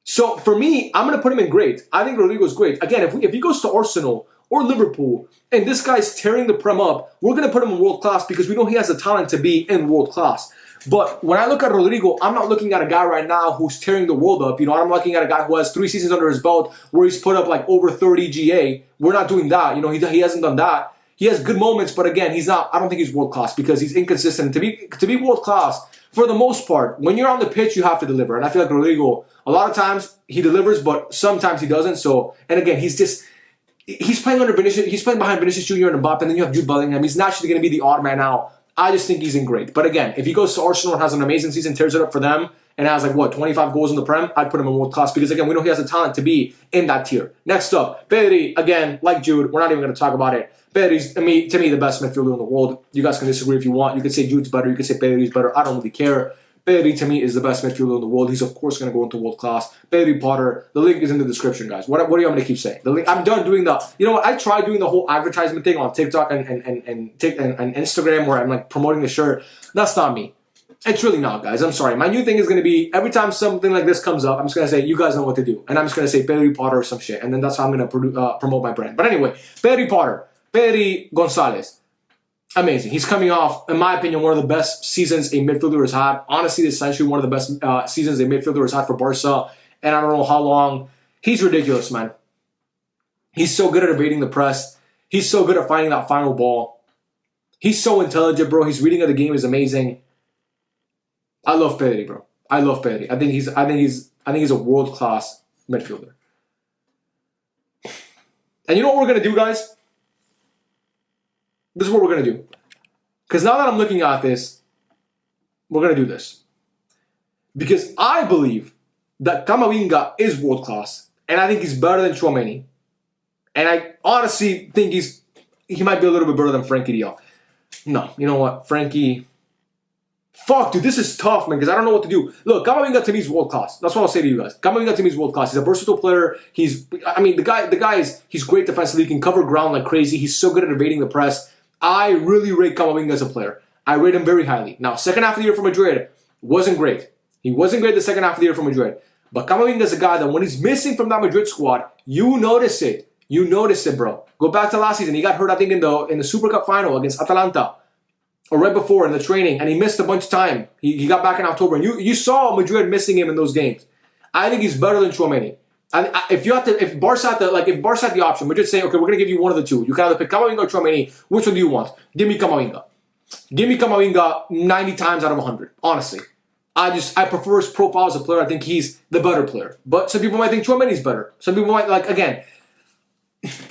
So for me, I'm going to put him in great. I think Rodrygo's great. Again, if he goes to Arsenal or Liverpool and this guy's tearing the Prem up, we're going to put him in world class because we know he has the talent to be in world class. But when I look at Rodrygo, I'm not looking at a guy right now who's tearing the world up. You know, I'm looking at a guy who has 3 seasons under his belt where he's put up like over 30 GA. We're not doing that. You know, he hasn't done that. He has good moments, but again, he's not. I don't think he's world class because he's inconsistent. To be world class, for the most part, when you're on the pitch, you have to deliver. And I feel like Rodrygo, a lot of times he delivers, but sometimes he doesn't. So, and again, he's playing under Vinicius. He's playing behind Vinicius Jr. and Mbappe, and then you have Jude Bellingham. He's naturally going to be the odd man out. I just think he's in great. But again, if he goes to Arsenal and has an amazing season, tears it up for them, and has like, 25 goals in the Prem, I'd put him in world class because, again, we know he has the talent to be in that tier. Next up, Pedri, again, like Jude, we're not even going to talk about it. Pedri's, to me, the best midfielder in the world. You guys can disagree if you want. You can say Jude's better. You can say Pedri's better. I don't really care. Pedri, to me, is the best midfielder in the world. He's, of course, going to go into world class. Pedri Potter, the link is in the description, guys. What do you want me to keep saying? The link, I'm done doing the, you know what, I tried doing the whole advertisement thing on TikTok and Instagram where I'm like promoting the shirt. That's not me. It's really not, guys. I'm sorry. My new thing is going to be, every time something like this comes up, I'm just going to say, you guys know what to do. And I'm just going to say Pedri Potter or some shit. And then that's how I'm going to promote my brand. But anyway, Pedri Potter, Pedri Gonzalez. Amazing. He's coming off, in my opinion, one of the best seasons a midfielder has had. Honestly, this is essentially one of the best seasons a midfielder has had for Barca. And I don't know how long. He's ridiculous, man. He's so good at evading the press. He's so good at finding that final ball. He's so intelligent, bro. His reading of the game is amazing. I love Pedri, bro. I love Pedri. I think he's a world-class midfielder. And you know what we're gonna do, guys? This is what we're going to do. Because now that I'm looking at this, we're going to do this. Because I believe that Camavinga is world-class. And I think he's better than Tchouameni. And I honestly think he might be a little bit better than Frenkie de Jong. No, you know what? Frenkie... Fuck, dude, this is tough, man, because I don't know what to do. Look, Camavinga to me is world-class. That's what I'll say to you guys. Camavinga to me is world-class. He's a versatile player. The guy he's great defensively. He can cover ground like crazy. He's so good at evading the press. I really rate Camavinga as a player. I rate him very highly. Now, second half of the year for Madrid wasn't great. He wasn't great the second half of the year for Madrid. But Camavinga is a guy that when he's missing from that Madrid squad, you notice it. You notice it, bro. Go back to last season. He got hurt, I think, in the Super Cup final against Atalanta. Or right before in the training. And he missed a bunch of time. He got back in October. And you saw Madrid missing him in those games. I think he's better than Tchouameni. If Barca had the option, Madrid say, okay, we're gonna give you one of the two. You can either pick Camavinga or Tchouameni. Which one do you want? Give me Camavinga. Give me Camavinga 90 times out of 100. Honestly, I prefer his profile as a player. I think he's the better player. But some people might think Tchouameni's better. Some people might again.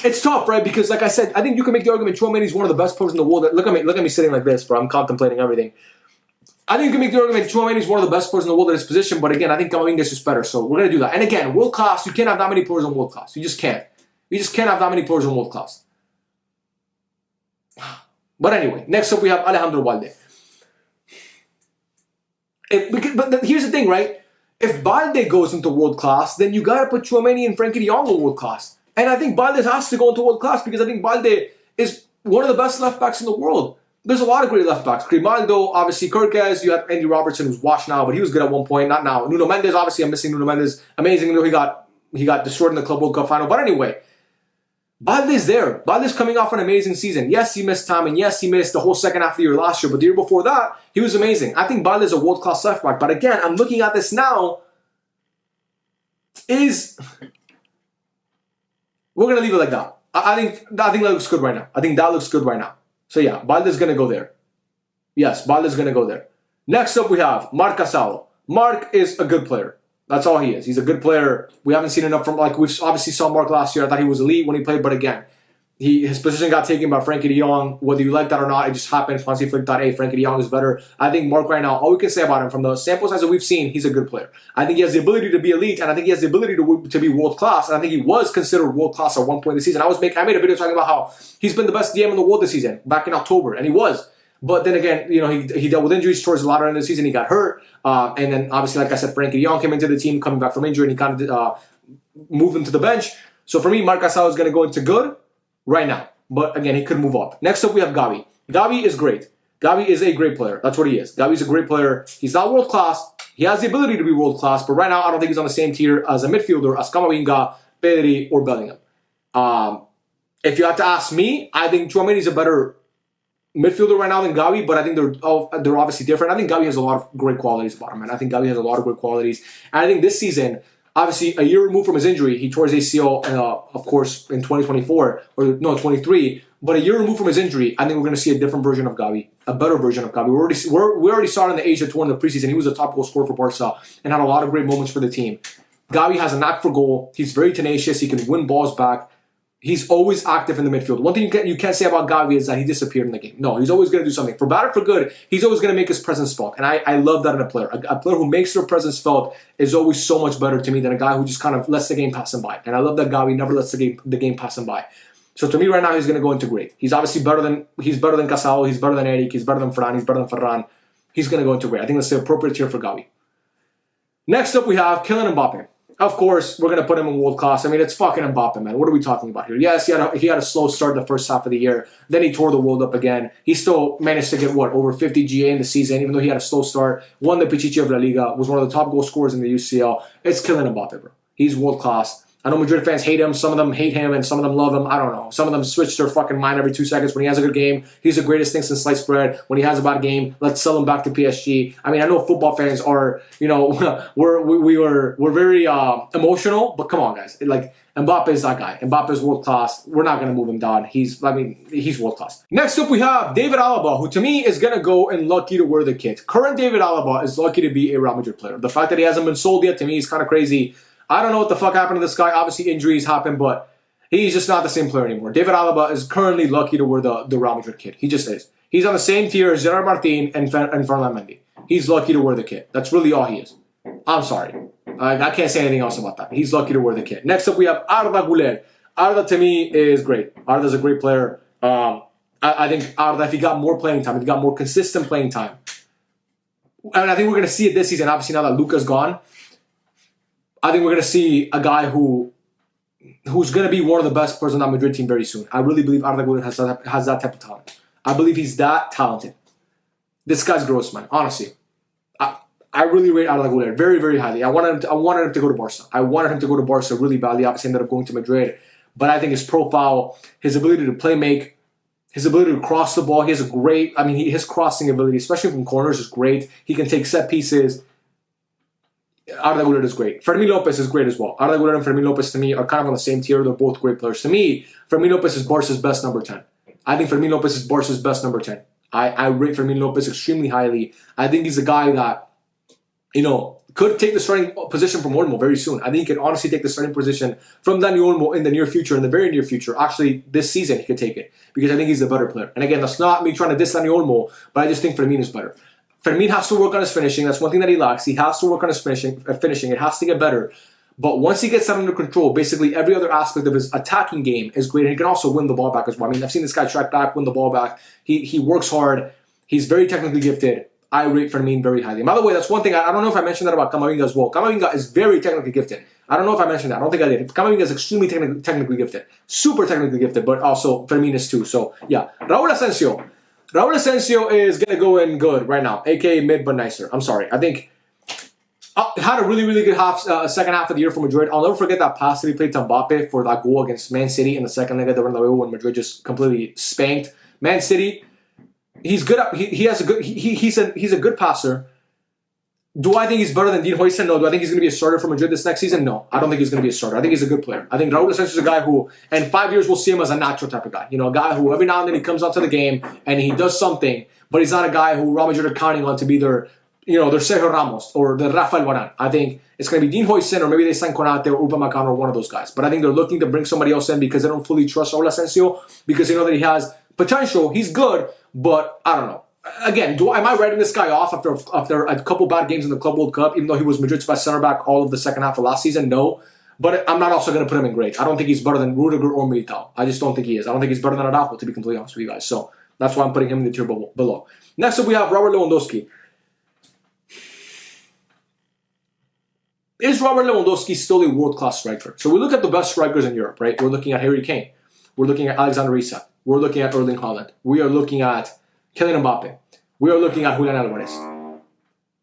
It's tough, right? Because like I said, I think you can make the argument Tchouameni's one of the best players in the world. Look at me sitting like this, bro. I'm contemplating everything. I think you can make the argument Tchouameni is one of the best players in the world at his position, but again, I think Camavinga is just better, so we're going to do that. And again, world class, you can't have that many players in world class. You just can't. You just can't have that many players in world class. But anyway, next up we have Alejandro Balde. But here's the thing, right? If Balde goes into world class, then you got to put Tchouameni and Frenkie de Jong in world class. And I think Balde has to go into world class because I think Balde is one of the best left backs in the world. There's a lot of great left backs. Grimaldo, obviously Kirkes. You have Andy Robertson, who's washed now, but he was good at one point. Not now. Nuno Mendes, obviously, I'm missing Nuno Mendes. Amazing, he got destroyed in the Club World Cup final. But anyway, Balde's there. Balde's coming off an amazing season. Yes, he missed time, and yes, he missed the whole second half of the year last year. But the year before that, he was amazing. I think Balde's a world-class left back. But again, I'm looking at this now. We're gonna leave it like that. I think that looks good right now. I think that looks good right now. So yeah, Balde's going to go there. Yes, Balde's going to go there. Next up we have Marc Casado. Marc is a good player. That's all he is. He's a good player. We haven't seen enough from, we've obviously saw Marc last year. I thought he was elite when he played, but again, his position got taken by Frenkie de Jong. Whether you like that or not, it just happened. Fancy Flick thought, hey, Frenkie de Jong is better. I think Marc right now, all we can say about him from the sample size that we've seen, he's a good player. I think he has the ability to be elite, and I think he has the ability to be world-class, and I think he was considered world-class at one point in the season. I made a video talking about how he's been the best DM in the world this season, back in October, and he was. But then again, he dealt with injuries towards the latter end of the season. He got hurt. And then, obviously, like I said, Frenkie de Jong came into the team coming back from injury, and he kind of moved him to the bench. So for me, Marc Casado is going to go into good right now. But again, he could move up. Next up, we have Gavi. Gavi is great. Gavi is a great player. That's what he is. Gavi's a great player. He's not world-class. He has the ability to be world-class. But right now, I don't think he's on the same tier as a midfielder, as Camavinga, Pedri, or Bellingham. If you had to ask me, I think Tchouameni is a better midfielder right now than Gavi, but I think they're obviously different. I think Gavi has a lot of great qualities about him, man. I think Gavi has a lot of great qualities. And I think this season, obviously, a year removed from his injury, he tore his ACL, of course, in 2024, or no, 23. But a year removed from his injury, I think we're going to see a different version of Gavi, a better version of Gavi. We already saw it in the Asia tour in the preseason. He was a top goal scorer for Barca and had a lot of great moments for the team. Gavi has a knack for goal. He's very tenacious. He can win balls back. He's always active in the midfield. One thing you can't say about Gavi is that he disappeared in the game. No, he's always going to do something. For bad or for good, he's always going to make his presence felt. And I love that in a player. A player who makes their presence felt is always so much better to me than a guy who just kind of lets the game pass him by. And I love that Gavi never lets the game pass him by. So to me right now, he's going to go into great. He's obviously better than Casado. He's better than Eric. He's better than Fran. He's better than Ferran. He's going to go into great. I think that's the appropriate tier for Gavi. Next up, we have Kylian Mbappe. Of course, we're going to put him in world class. I mean, it's fucking Mbappe, man. What are we talking about here? Yes, he had a slow start the first half of the year. Then he tore the world up again. He still managed to get, over 50 GA in the season, even though he had a slow start. Won the Pichichi of La Liga. Was one of the top goal scorers in the UCL. It's Kylian Mbappe, bro. He's world class. I know Madrid fans hate him. Some of them hate him, and some of them love him. I don't know. Some of them switch their fucking mind every 2 seconds. When he has a good game, he's the greatest thing since sliced bread. When he has a bad game, let's sell him back to PSG. I mean, I know football fans are, we're very emotional, but come on, guys. Like, Mbappe is that guy. Mbappe is world class. We're not gonna move him down. He's world class. Next up, we have David Alaba, who to me is gonna go and lucky to wear the kit. Current David Alaba is lucky to be a Real Madrid player. The fact that he hasn't been sold yet to me is kind of crazy. I don't know what the fuck happened to this guy. Obviously, injuries happen, but he's just not the same player anymore. David Alaba is currently lucky to wear the Real Madrid kit. He just is. He's on the same tier as Gerard Martin and Ferran Mendy. He's lucky to wear the kit. That's really all he is. I'm sorry. I can't say anything else about that. He's lucky to wear the kit. Next up, we have Arda Güler. Arda, to me, is great. Arda's a great player. I think Arda, if he got more playing time, if he got more consistent playing time, and I think we're going to see it this season, obviously now that Luka's gone, I think we're going to see a guy who's going to be one of the best players on that Madrid team very soon. I really believe Arda Güler has that type of talent. I believe he's that talented. This guy's gross, man. Honestly. I really rate Arda Güler very, very highly. I wanted him to go to Barca. I wanted him to go to Barca really badly. Obviously, ended up going to Madrid. But I think his profile, his ability to play make, his ability to cross the ball, he has a great, his crossing ability, especially from corners, is great. He can take set pieces. Arda Güler is great. Fermín López is great as well. Arda Güler and Fermín López, to me, are kind of on the same tier. They're both great players. To me, Fermín López is Barca's best number 10. I think Fermín López is Barca's best number 10. I rate Fermín López extremely highly. I think he's a guy that, could take the starting position from Olmo very soon. I think he could honestly take the starting position from Dani Olmo in the near future, in the very near future. Actually, this season he could take it because I think he's a better player. And again, that's not me trying to diss Dani Olmo, but I just think Fermín is better. Fermín has to work on his finishing. That's one thing that he lacks. He has to work on his finishing. It has to get better. But once he gets that under control, basically every other aspect of his attacking game is great. And he can also win the ball back as well. I've seen this guy track back, win the ball back. He works hard. He's very technically gifted. I rate Fermín very highly. And by the way, that's one thing. I don't know if I mentioned that about Camavinga as well. Camavinga is very technically gifted. I don't know if I mentioned that. I don't think I did. Camavinga is extremely technically gifted. Super technically gifted, but also Fermín is too. So, yeah. Raul Asencio. Raul Asencio is going to go in good right now, a.k.a. mid but nicer. I'm sorry. I think had a really, really good second half of the year for Madrid. I'll never forget that pass that he played to Mbappe for that goal against Man City in the second leg of the Bernabeu when Madrid just completely spanked Man City. He's good. He's a good passer. Do I think he's better than Dean Huijsen? No. Do I think he's going to be a starter for Madrid this next season? No. I don't think he's going to be a starter. I think he's a good player. I think Raul Asencio is a guy who, in 5 years, we'll see him as a natural type of guy. A guy who every now and then he comes onto the game and he does something, but he's not a guy who Real Madrid are counting on to be their Sergio Ramos or the Rafael Varane. I think it's going to be Dean Huijsen, or maybe they sign Kounde or Upamecano or one of those guys. But I think they're looking to bring somebody else in because they don't fully trust Raul Asencio because they know that he has potential. He's good, but I don't know. Again, am I writing this guy off after a couple bad games in the Club World Cup, even though he was Madrid's best center back all of the second half of last season? No. But I'm not also going to put him in great. I don't think he's better than Rudiger or Militao. I just don't think he is. I don't think he's better than Araujo, to be completely honest with you guys. So that's why I'm putting him in the tier below. Next up, we have Robert Lewandowski. Is Robert Lewandowski still a world-class striker? So we look at the best strikers in Europe, right? We're looking at Harry Kane. We're looking at Alexander Isak. We're looking at Erling Haaland. We are looking at Kylian Mbappe. We are looking at Julian Alvarez.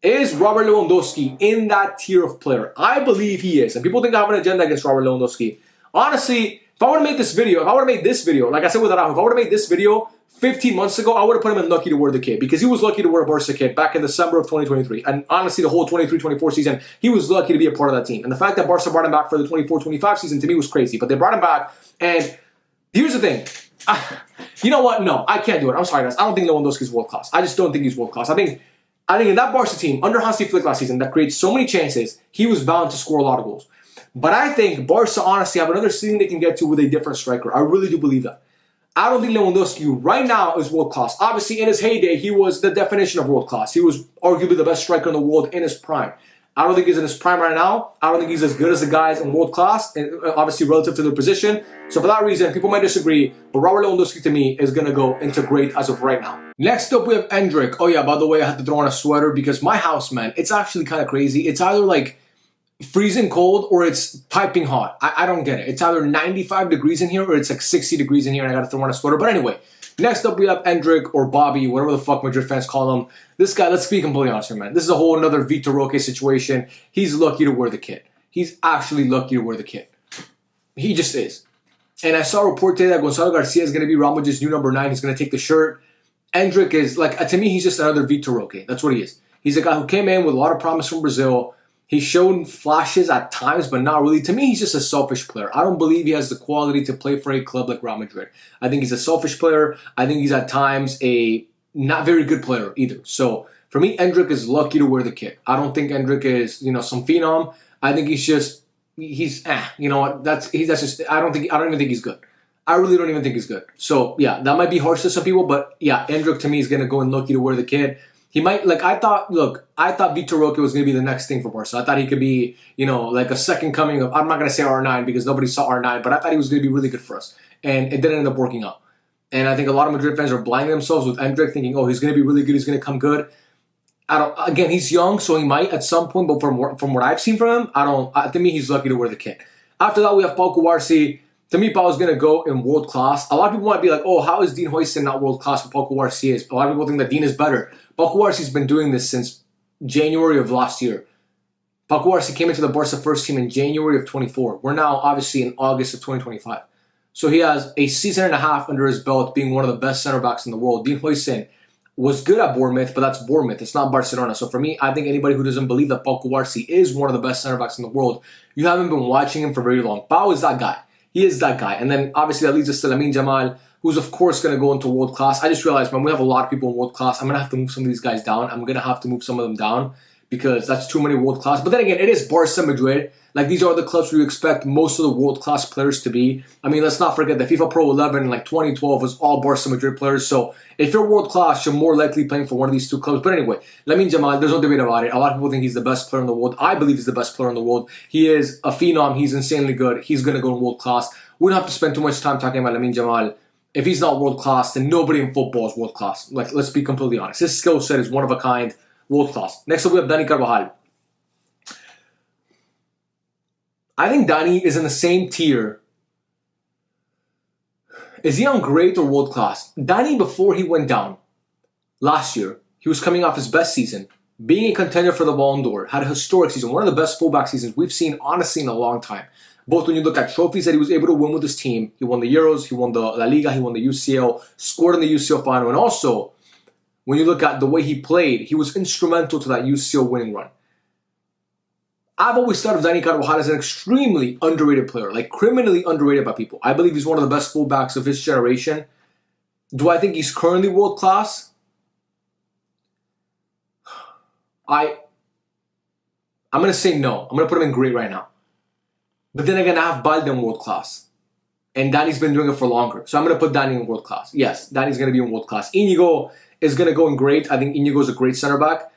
Is Robert Lewandowski in that tier of player? I believe he is. And people think I have an agenda against Robert Lewandowski. Honestly, If I would have made this video, like I said with Araujo, if I would have made this video 15 months ago, I would have put him in lucky to wear the kit because he was lucky to wear a Barca kit back in December of 2023. And honestly, the whole 23-24 season, he was lucky to be a part of that team. And the fact that Barca brought him back for the 24-25 season to me was crazy. But they brought him back, and here's the thing. You know what? No, I can't do it. I'm sorry, guys. I don't think Lewandowski is world class. I just don't think he's world class. I think in that Barca team, under Hansi Flick last season, that creates so many chances, he was bound to score a lot of goals. But I think Barca honestly have another ceiling they can get to with a different striker. I really do believe that. I don't think Lewandowski right now is world class. Obviously, in his heyday, he was the definition of world class. He was arguably the best striker in the world in his prime. I don't think he's in his prime right now. I don't think he's as good as the guys in world class, and obviously relative to their position. So for that reason, people might disagree, but Raul Lewandowski to me is going to go into great as of right now. Next up, we have Endrick. Oh yeah, by the way, I had to throw on a sweater because my house, man, it's actually kind of crazy. It's either like freezing cold or it's piping hot. I don't get it. It's either 95 degrees in here or it's like 60 degrees in here and I got to throw on a sweater. But anyway, next up we have Endrick or Bobby, whatever the fuck Madrid fans call him. This guy, let's be completely honest here, man. This is a whole another Vitor Roque situation. He's lucky to wear the kit. He's actually lucky to wear the kit. He just is. And I saw a report today that Gonzalo Garcia is going to be Real Madrid's new number 9. He's going to take the shirt. Endrick is, like, to me, he's just another Vitor Roque. That's what he is. He's a guy who came in with a lot of promise from Brazil. He's shown flashes at times, but not really. To me, he's just a selfish player. I don't believe he has the quality to play for a club like Real Madrid. I think he's a selfish player. I think he's at times a not very good player either. So for me, Endrick is lucky to wear the kit. I don't think Endrick is, some phenom. I think he's you know what? That's just. I don't even think he's good. I really don't even think he's good. So yeah, that might be harsh to some people, but yeah, Endrick to me is gonna go in lucky to wear the kit. He might, I thought Vitor Roque was going to be the next thing for Barca. I thought he could be, like a second coming of, I'm not going to say R9 because nobody saw R9, but I thought he was going to be really good for us. And it didn't end up working out. And I think a lot of Madrid fans are blinding themselves with Endrick thinking, oh, he's going to be really good, he's going to come good. Again, he's young, so he might at some point, but from what I've seen from him, to me, he's lucky to wear the kit. After that, we have Pau Cubarsí. To me, Pau is going to go in world class. A lot of people might be like, oh, how is Dean Huijsen not world class, but Pau Cubarsí is? A lot of people think that Dean is better. Pau Cubarsí's been doing this since January of last year. Pau Cubarsí came into the Barca first team in January of 24. We're now obviously in August of 2025. So he has a season and a half under his belt being one of the best center backs in the world. Dean Huijsen was good at Bournemouth, but that's Bournemouth. It's not Barcelona. So for me, I think anybody who doesn't believe that Pau Cubarsí is one of the best center backs in the world, you haven't been watching him for very long. Pau is that guy. He is that guy. And then obviously that leads us to Lamine Yamal, who's of course going to go into world class. I just realized, man, we have a lot of people in world class. I'm going to have to move some of these guys down. I'm going to have to move some of them down because that's too many world class. But then again, it is Barca Madrid. Like, these are the clubs where you expect most of the world class players to be. I mean, let's not forget that FIFA Pro 11 in 2012 was all Barca Madrid players. So if you're world class, you're more likely playing for one of these two clubs. But anyway, Lamine Yamal, there's no debate about it. A lot of people think he's the best player in the world. I believe he's the best player in the world. He is a phenom. He's insanely good. He's going to go in world class. We don't have to spend too much time talking about Lamine Yamal. If he's not world class, then nobody in football is world class. Like, let's be completely honest. His skill set is one of a kind, world class. Next up, we have Dani Carvajal. I think Dani is in the same tier. Is he on great or world class? Dani, before he went down last year, he was coming off his best season, being a contender for the Ballon d'Or, had a historic season, one of the best fullback seasons we've seen, honestly, in a long time. Both when you look at trophies that he was able to win with his team. He won the Euros, he won the La Liga, he won the UCL, scored in the UCL final. And also, when you look at the way he played, he was instrumental to that UCL winning run. I've always thought of Dani Carvajal as an extremely underrated player, like criminally underrated by people. I believe he's one of the best fullbacks of his generation. Do I think he's currently world class? I'm going to say no. I'm going to put him in great right now. But then again, I have Balde in world class. And Dani's been doing it for longer. So I'm going to put Dani in world class. Yes, Dani's going to be in world class. Inigo is going to go in great. I think Inigo is a great center back.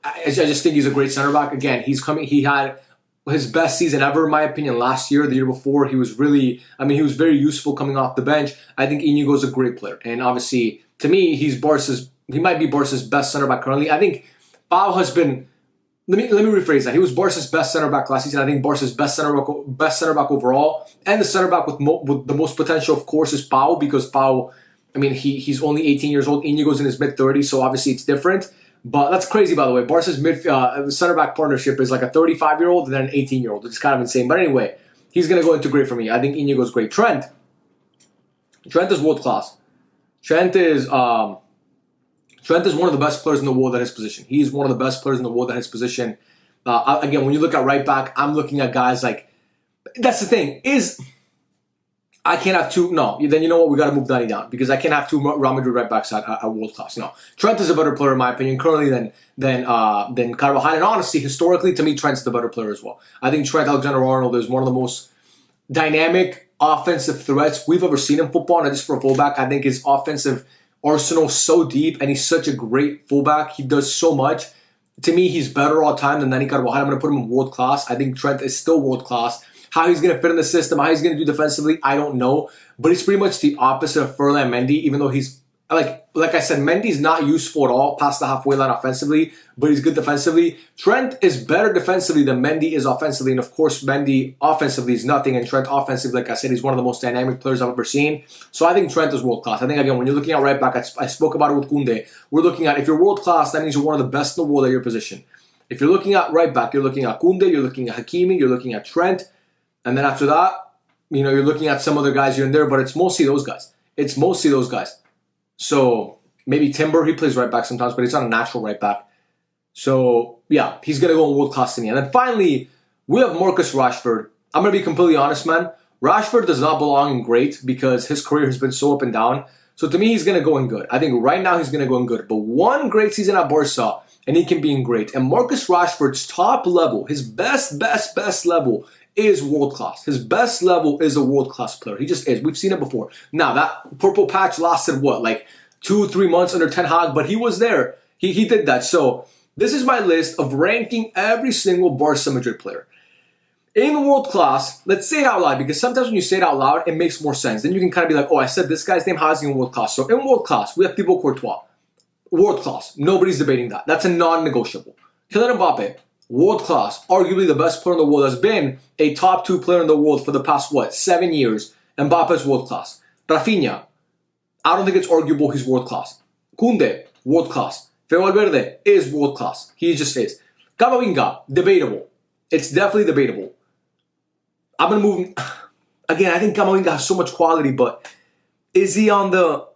I just think he's a great center back. Again, he had his best season ever, in my opinion, last year. The year before, he was very useful coming off the bench. I think Inigo is a great player. And obviously, to me, he might be Barca's best center back currently. I think Pau has been, let me rephrase that. He was Barca's best center back last season. I think Barca's best center back overall. And the center back with the most potential, of course, is Pau, because Pau, he's only 18 years old. Inigo's in his mid-30s, so obviously it's different. But that's crazy, by the way. Barca's center back partnership is like a 35-year-old and then an 18-year-old. It's kind of insane. But anyway, he's going to go into great for me. I think Inigo's great. Trent is world class. Trent is one of the best players in the world at his position. He's one of the best players in the world at his position. Again, when you look at right back, I'm looking at guys like, that's the thing, I can't have two. No, then you know what? We got to move Danny down because I can't have two Real Madrid right backs at world class. No, Trent is a better player in my opinion currently than Carvajal. And honestly, historically, to me, Trent's the better player as well. I think Trent Alexander-Arnold is one of the most dynamic offensive threats we've ever seen in football. And just for a fullback, I think his offensive arsenal is so deep, and he's such a great fullback. He does so much. To me, he's better all time than Dani Carvajal. I'm going to put him in world class. I think Trent is still world class. How he's going to fit in the system, how he's going to do defensively, I don't know. But it's pretty much the opposite of Ferran and Mendy, even though he's, like I said, Mendy's not useful at all past the halfway line offensively, but he's good defensively. Trent is better defensively than Mendy is offensively. And of course, Mendy offensively is nothing. And Trent offensively, like I said, he's one of the most dynamic players I've ever seen. So I think Trent is world class. I think, again, when you're looking at right back, I spoke about it with Kounde. We're looking at, if you're world class, that means you're one of the best in the world at your position. If you're looking at right back, you're looking at Kounde, you're looking at Hakimi, you're looking at Trent. And then after that, you're looking at some other guys here and there, but it's mostly those guys. It's mostly those guys. So maybe Timber, he plays right back sometimes, but he's not a natural right back. So yeah, he's going to go in world class to me. And then finally, we have Marcus Rashford. I'm going to be completely honest, man. Rashford does not belong in great because his career has been so up and down. So to me, he's going to go in good. I think right now he's going to go in good. But one great season at Barca, and he can be in great. And Marcus Rashford's top level, his best level, is world class. His best level is a world class player. He just is. We've seen it before. Now, that purple patch lasted what, like 2-3 months under Ten Hag, but he was there. He did that. So this is my list of ranking every single Barca Madrid player. In world class, let's say it out loud, because sometimes when you say it out loud, it makes more sense. Then you can kind of be like, oh, I said this guy's name, how's he in world class? So in world class, we have Thibaut Courtois. World class. Nobody's debating that. That's a non-negotiable. Kylian Mbappe. World class, arguably the best player in the world, has been a top 2 player in the world for the past, 7 years. Mbappe's world class. Raphinha, I don't think it's arguable he's world class. Kounde, world class. Valverde is world class. He just is. Camavinga, debatable. It's definitely debatable. I'm going to move him. Again, I think Camavinga has so much quality, but is he on the...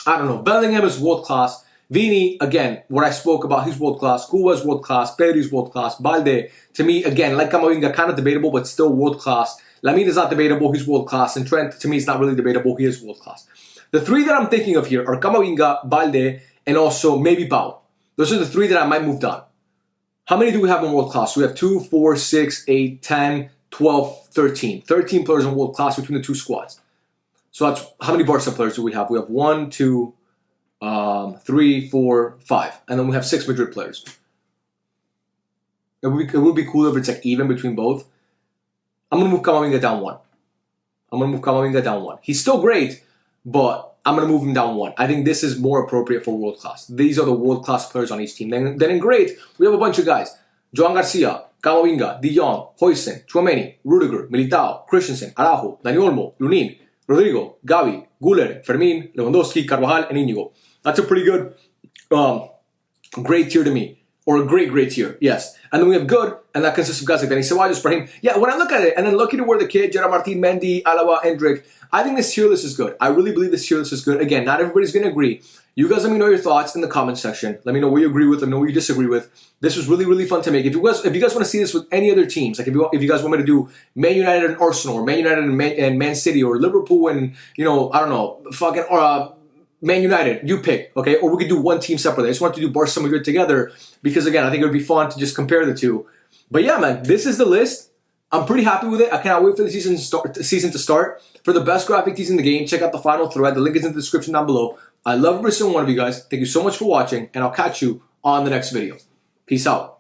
I don't know. Bellingham is world class. Vini, again, what I spoke about, he's world class. Cuba's world class. Pedri's world class. Balde, to me, again, like Camavinga, kind of debatable, but still world class. Lamine is not debatable, he's world class. And Trent, to me, is not really debatable, he is world class. The 3 that I'm thinking of here are Camavinga, Balde, and also maybe Pau. Those are the 3 that I might move down. How many do we have in world class? We have 2, 4, 6, 8, 10, 12, 13. 13 players in world class between the 2 squads. So that's, how many Barca players do we have? We have 1, 2, 3, 4, 5. And then we have 6 Madrid players. It would be cool if it's like even between both. I'm going to move Camavinga down 1. He's still great, but I'm going to move him down 1. I think this is more appropriate for world class. These are the world class players on each team. Then in great, we have a bunch of guys. Joan Garcia, Camavinga, De Jong, Huijsen, Tchouameni, Rudiger, Militao, Christensen, Araujo, Olmo, Lunin, Rodrygo, Gavi, Güler, Fermin, Lewandowski, Carvajal, and Inigo. That's a pretty good, great tier to me. Or a great tier, yes. And then we have good, and that consists of guys like Vini Jr, Brahim. Yeah, when I look at it, and then looking at where the kid, Gerard Martin, Mendy, Alaba, Endrick, I think this tier list is good. I really believe this tier list is good. Again, not everybody's going to agree. You guys let me know your thoughts in the comment section. Let me know what you agree with, let me know what you disagree with. This was really, really fun to make. If you guys want to see this with any other teams, like if you guys want me to do Man United and Arsenal, or Man United and Man City, or Liverpool and, I don't know, fucking, or Man United, you pick, okay? Or we could do one team separately. I just want to do Barca Madrid together because, again, I think it would be fun to just compare the two. But yeah, man, this is the list. I'm pretty happy with it. I cannot wait for the season to start. For the best graphic tees in the game, check out the final thread. The link is in the description down below. I love every single one of you guys. Thank you so much for watching, and I'll catch you on the next video. Peace out.